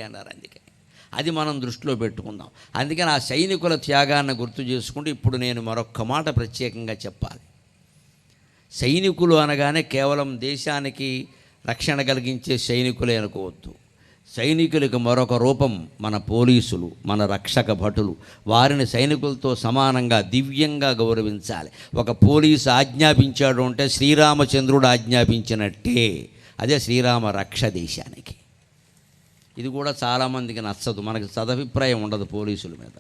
అన్నారు. అందుకే అది మనం దృష్టిలో పెట్టుకుందాం. అందుకని ఆ సైనికుల త్యాగాన్ని గుర్తు చేసుకుంటూ ఇప్పుడు నేను మరొక్క మాట ప్రత్యేకంగా చెప్పాలి. సైనికులు అనగానే కేవలం దేశానికి రక్షణ కలిగించే సైనికులే అనుకోవద్దు. సైనికులకు మరొక రూపం మన పోలీసులు, మన రక్షక భటులు. వారిని సైనికులతో సమానంగా దివ్యంగా గౌరవించాలి. ఒక పోలీసు ఆజ్ఞాపించాడు అంటే శ్రీరామచంద్రుడు ఆజ్ఞాపించినట్టే. అదే శ్రీరామ రక్ష దేశానికి. ఇది కూడా చాలామందికి నచ్చదు. మనకి సదభిప్రాయం ఉండదు పోలీసుల మీద.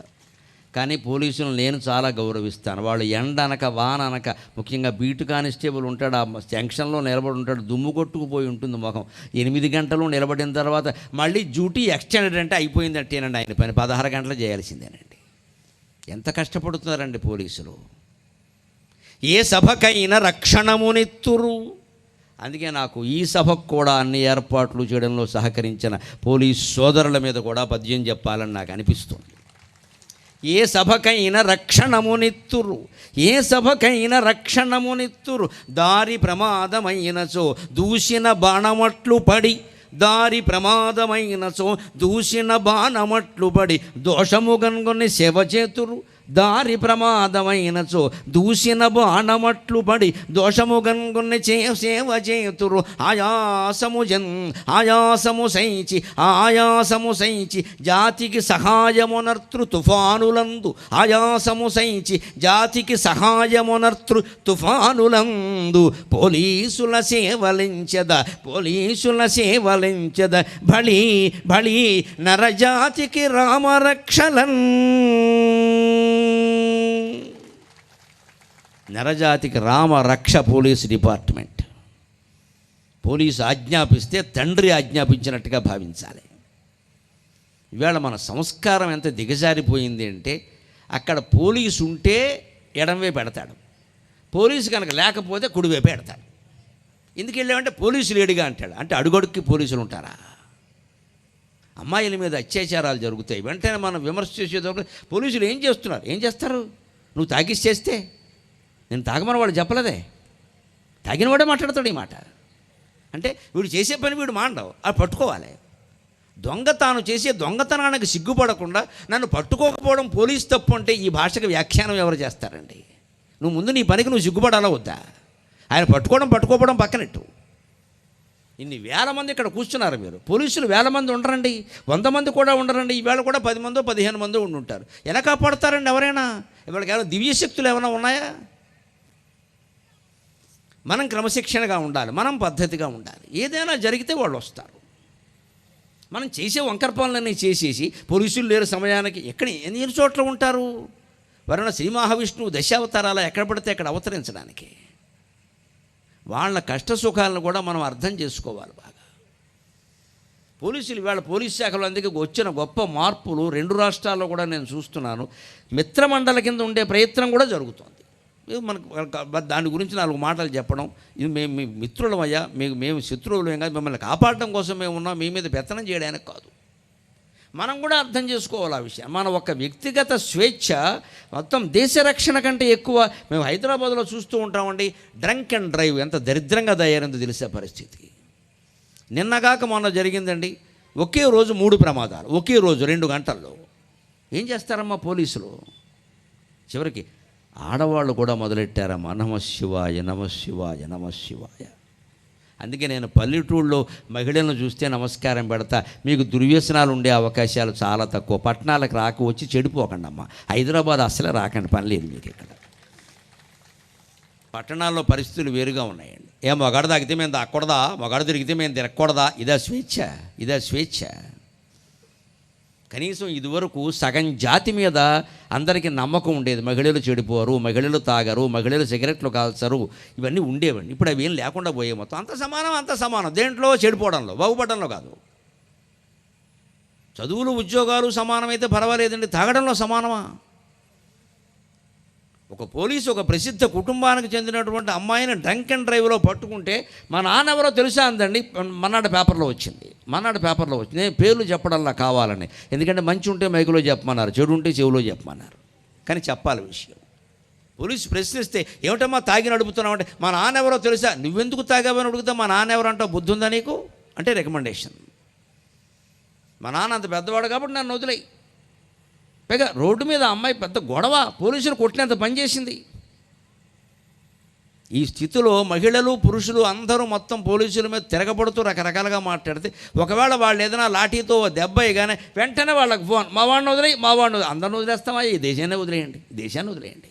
కానీ పోలీసులను నేను చాలా గౌరవిస్తాను. వాళ్ళు ఎండ అనక వాన అనక, ముఖ్యంగా బీటు కానిస్టేబుల్ ఉంటాడు, ఆ జంక్షన్లో నిలబడి ఉంటాడు, దుమ్ము కొట్టుకుపోయి ఉంటుంది ముఖం. 8 గంటలు నిలబడిన తర్వాత మళ్ళీ డ్యూటీ ఎక్స్టెండెడ్ అంటే అయిపోయిందంటేనండి ఆయన పని. 16 గంటలు చేయాల్సిందేనండి. ఎంత కష్టపడుతున్నారండి పోలీసులు. ఏ సభకైనా రక్షణమునిత్తురు. అందుకే నాకు ఈ సభకు కూడా అన్ని ఏర్పాట్లు చేయడంలో సహకరించిన పోలీస్ సోదరుల మీద కూడా పద్యం చెప్పాలని నాకు అనిపిస్తుంది. ఏ సభకైనా రక్షణమునిత్తురు, ఏ సభకైనా రక్షణమునిత్తురు. దారి ప్రమాదమైనచో దూషిన బాణమట్లు పడి, దారి ప్రమాదమైనచో దూషిన బాణమట్లు పడి దోషము గనుగొని సేవ చేతురు. దారి ప్రమాదమైనచో దూషిన బాణమట్లు పడి దోషము గనుగొని సేవ చేతురు. ఆయాసము సైచి జాతికి సహాయమునర్తృ తుఫానులందు. ఆయాసము సైచి జాతికి సహాయమునర్తృ తుఫానులందు. పోలీసుల సేవలించద బళి నరజాతికి రామరక్షలన్. నరజాతికి రామరక్ష పోలీస్ డిపార్ట్మెంట్. పోలీసు ఆజ్ఞాపిస్తే తండ్రి ఆజ్ఞాపించినట్టుగా భావించాలి. ఇవాళ మన సంస్కారం ఎంత దిగజారిపోయింది అంటే, అక్కడ పోలీసు ఉంటే ఎడంవైపు పెడతాడు, పోలీసు కనుక లేకపోతే కుడివైపు పెడతాడు. ఎందుకు వెళ్ళామంటే పోలీసు లేడిగా అంటాడు. అంటే అడుగడుక్కి పోలీసులు ఉంటారా? అమ్మాయిల మీద అత్యాచారాలు జరుగుతాయి, వెంటనే మనం విమర్శ చేసేటప్పుడు పోలీసులు ఏం చేస్తున్నారు? ఏం చేస్తారు? నువ్వు తాగిసి చేస్తే నేను తాగమని వాడు చెప్పలేదే, తాగినవాడే మాట్లాడతాడు ఈ మాట. అంటే వీడు చేసే పని వీడు మాండవు, అది పట్టుకోవాలి. దొంగ తాను చేసే దొంగతనానికి సిగ్గుపడకుండా నన్ను పట్టుకోకపోవడం పోలీసు తప్పు అంటే ఈ భాషకు వ్యాఖ్యానం ఎవరు చేస్తారండి? నువ్వు ముందు నీ పనికి నువ్వు సిగ్గుపడాలా వద్దా? ఆయన పట్టుకోకపోవడం పక్కనట్టు. ఇన్ని వేల మంది ఇక్కడ కూర్చున్నారు, మీరు పోలీసులు వేల మంది ఉండరండి, 100 మంది కూడా ఉండరండి. ఈవేళ కూడా 10 మందో 15 మందో ఉండుంటారు. ఎలా కాపాడతారండి ఎవరైనా? ఇవాళకి ఏమైనా దివ్యశక్తులు ఏమైనా ఉన్నాయా? మనం క్రమశిక్షణగా ఉండాలి, మనం పద్ధతిగా ఉండాలి. ఏదైనా జరిగితే వాళ్ళు వస్తారు. మనం చేసే వంకర పనులన్నీ చేసేసి పోలీసులు లేరు సమయానికి ఎక్కడ ఎన్ని చోట్ల ఉంటారు? వరుణ శ్రీ మహావిష్ణువు దశావతారాల ఎక్కడ పడితే అక్కడ అవతరించడానికి. వాళ్ళ కష్ట సుఖాలను కూడా మనం అర్థం చేసుకోవాలి బాగా. పోలీసులు ఇవాళ పోలీస్ శాఖలో అందుకే వచ్చిన గొప్ప మార్పులు 2 రాష్ట్రాల్లో కూడా నేను చూస్తున్నాను. మిత్రమండలి కింద ఉండే ప్రయత్నం కూడా జరుగుతోంది. మనకు దాని గురించి 4 మాటలు చెప్పడం, ఇది మేము మీ మిత్రులమయ్యా, మేము శత్రువులేం కాదు, మిమ్మల్ని కాపాడడం కోసం మేము ఉన్నాం, మీ మీద పెత్తనం చేయడానికి కాదు. మనం కూడా అర్థం చేసుకోవాలి ఆ విషయం. మన ఒక వ్యక్తిగత స్వేచ్ఛ మొత్తం దేశ రక్షణ కంటే ఎక్కువ. మేము హైదరాబాద్లో చూస్తూ ఉంటామండి, డ్రంక్ అండ్ డ్రైవ్ ఎంత దరిద్రంగా తయారైందో తెలిసే పరిస్థితి. నిన్నగాక మొన్న జరిగిందండి, ఒకే రోజు 3 ప్రమాదాలు, ఒకే రోజు 2 గంటల్లో. ఏం చేస్తారమ్మా పోలీసులు? చివరికి ఆడవాళ్ళు కూడా మొదలెట్టారమ్మా, నమశివాయ నమశివాయ నమశివాయ. అందుకే నేను పల్లెటూళ్ళలో మహిళలను చూస్తే నమస్కారం పెడతా. మీకు దుర్వ్యసనాలు ఉండే అవకాశాలు చాలా తక్కువ. పట్టణాలకు రాక వచ్చి చెడిపోకండి అమ్మ. హైదరాబాద్ అసలే రాకండి, పని లేదు మీకు ఇక్కడ. పట్టణాల్లో పరిస్థితులు వేరుగా ఉన్నాయండి. మగాడు తాగితే మేము తాగకూడదా, మగాడు తిరిగితే మేము తిరగకూడదా? ఇదా స్వేచ్ఛ? ఇదా స్వేచ్ఛ? కనీసం ఇదివరకు సగం జాతి మీద అందరికీ నమ్మకం ఉండేది. మహిళలు చెడిపోరు, మహిళలు తాగరు, మహిళలు సిగరెట్లు కాల్చరు, ఇవన్నీ ఉండేవండి. ఇప్పుడు అవి ఏం లేకుండా పోయే. మొత్తం అంత సమానం. దేంట్లో? చెడిపోవడంలో, బాగుపడడంలో కాదు. చదువులు ఉద్యోగాలు సమానమైతే పర్వాలేదండి, తాగడంలో సమానమా? ఒక పోలీసు ఒక ప్రసిద్ధ కుటుంబానికి చెందినటువంటి అమ్మాయిని డ్రంక్ అండ్ డ్రైవ్లో పట్టుకుంటే మా నాన్న ఎవరో తెలుసా అందండి. మన్నాడు పేపర్లో వచ్చింది. నేను పేర్లు చెప్పడంలా కావాలని, ఎందుకంటే మంచి ఉంటే మైకులో చెప్పమన్నారు, చెడు ఉంటే చెవిలో చెప్పమన్నారు. కానీ చెప్పాలి విషయం. పోలీసు ప్రశ్నిస్తే ఏమిటమ్మా తాగి నడుపుతున్నావు అంటే, మా నాన్న ఎవరో తెలుసా? నువ్వెందుకు తాగావని అడుగుతా, మా నాన్న ఎవరు అంటావు? బుద్ధి ఉందా నీకు? అంటే రికమెండేషన్. మా నాన్న అంత పెద్దవాడు కాబట్టి నన్ను వదిలేయి. పైగా రోడ్డు మీద అమ్మాయి పెద్ద గొడవ, పోలీసులు కొట్టినంత పనిచేసింది. ఈ స్థితిలో మహిళలు పురుషులు అందరూ మొత్తం పోలీసుల మీద తిరగబడుతూ రకరకాలుగా మాట్లాడితే, ఒకవేళ వాళ్ళు ఏదైనా లాఠీతో దెబ్బ ఇగానే వెంటనే వాళ్ళకి ఫోన్, మా వాడిని వదిలేయి, మా వాడిని వదిలే. అందరిని వదిలేస్తామా? ఈ దేశాన్ని వదిలేయండి.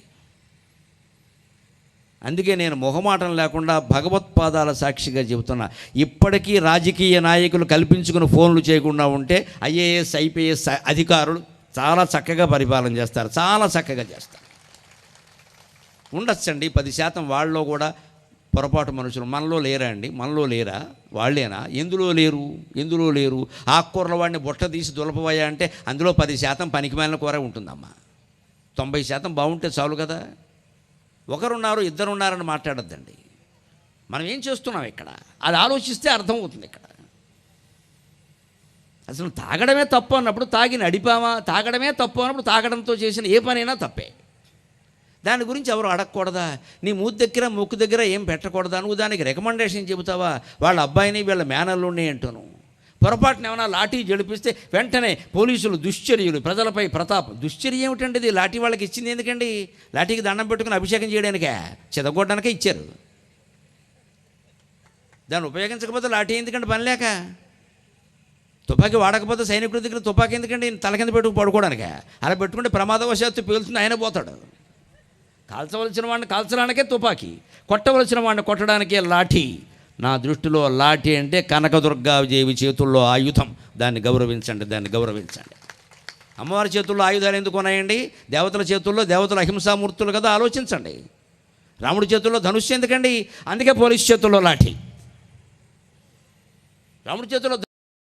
అందుకే నేను మొహమాటం లేకుండా భగవత్పాదాల సాక్షిగా చెబుతున్నా, ఇప్పటికీ రాజకీయ నాయకులు కల్పించుకుని ఫోన్లు చేయకుండా ఉంటే IAS IPS అధికారులు చాలా చక్కగా పరిపాలన చేస్తారు, చాలా చక్కగా చేస్తారు. ఉండొచ్చండి 10% వాళ్ళలో కూడా పొరపాటు మనుషులు. మనలో లేరా అండి? మనలో లేరా? వాళ్ళేనా? ఎందులో లేరు? ఆకుకూరల వాడిని బుట్ట తీసి దులపవయ్యా అంటే అందులో 10% పనికిమాలిన కూర ఉంటుందమ్మా. 90% బాగుంటే చాలు కదా. ఒకరున్నారు ఇద్దరున్నారని మాట్లాడొద్దండి. మనం ఏం చేస్తున్నాం ఇక్కడ, అది ఆలోచిస్తే అర్థమవుతుంది. ఇక్కడ అసలు తాగడమే తప్పు అన్నప్పుడు తాగి నడిపామా, తాగడమే తప్పు అన్నప్పుడు తాగడంతో చేసిన ఏ పనైనా తప్పే. దాని గురించి ఎవరు అడగకూడదా? నీ మూతి దగ్గర ముక్కు దగ్గర ఏం పెట్టకూడదా? నువ్వు దానికి రికమెండేషన్ చెబుతావా? వాళ్ళ అబ్బాయిని వీళ్ళ మేనల్లుండి అంటాను. పొరపాటున ఏమైనా లాఠీ జడిపిస్తే వెంటనే పోలీసులు దుశ్చర్యలు, ప్రజలపై ప్రతాపం. దుశ్చర్య ఏమిటండి? ఇది లాఠీ వాళ్ళకి ఇచ్చింది ఎందుకండి? లాఠీకి దండం పెట్టుకుని అభిషేకం చేయడానికే, చెదగొట్టడానికే ఇచ్చారు. దాన్ని ఉపయోగించకపోతే లాఠీ ఎందుకంటే పని లేక. తుపాకీ వాడకపోతే సైనికుడి దగ్గర తుపాకీ ఎందుకంటే తల కింద పెట్టుకు పడుకోవడానికే. అలా పెట్టుకుంటే ప్రమాదవశాత్తు పేలుతుంది, ఆయన పోతాడు. కాల్చవలసిన వాడిని కాల్చడానికే తుపాకీ, కొట్టవలసిన వాడిని కొట్టడానికే లాఠీ. నా దృష్టిలో లాఠీ అంటే కనకదుర్గాదేవి చేతుల్లో ఆయుధం. దాన్ని గౌరవించండి. అమ్మవారి చేతుల్లో ఆయుధాలు ఎందుకు ఉన్నాయండి? దేవతల చేతుల్లో, దేవతల అహింసామూర్తులు కదా, ఆలోచించండి. రాముడి చేతుల్లో ధనుస్సు ఎందుకండి? అందుకే పోలీసు చేతుల్లో లాఠీ. రాముడి చేతిలో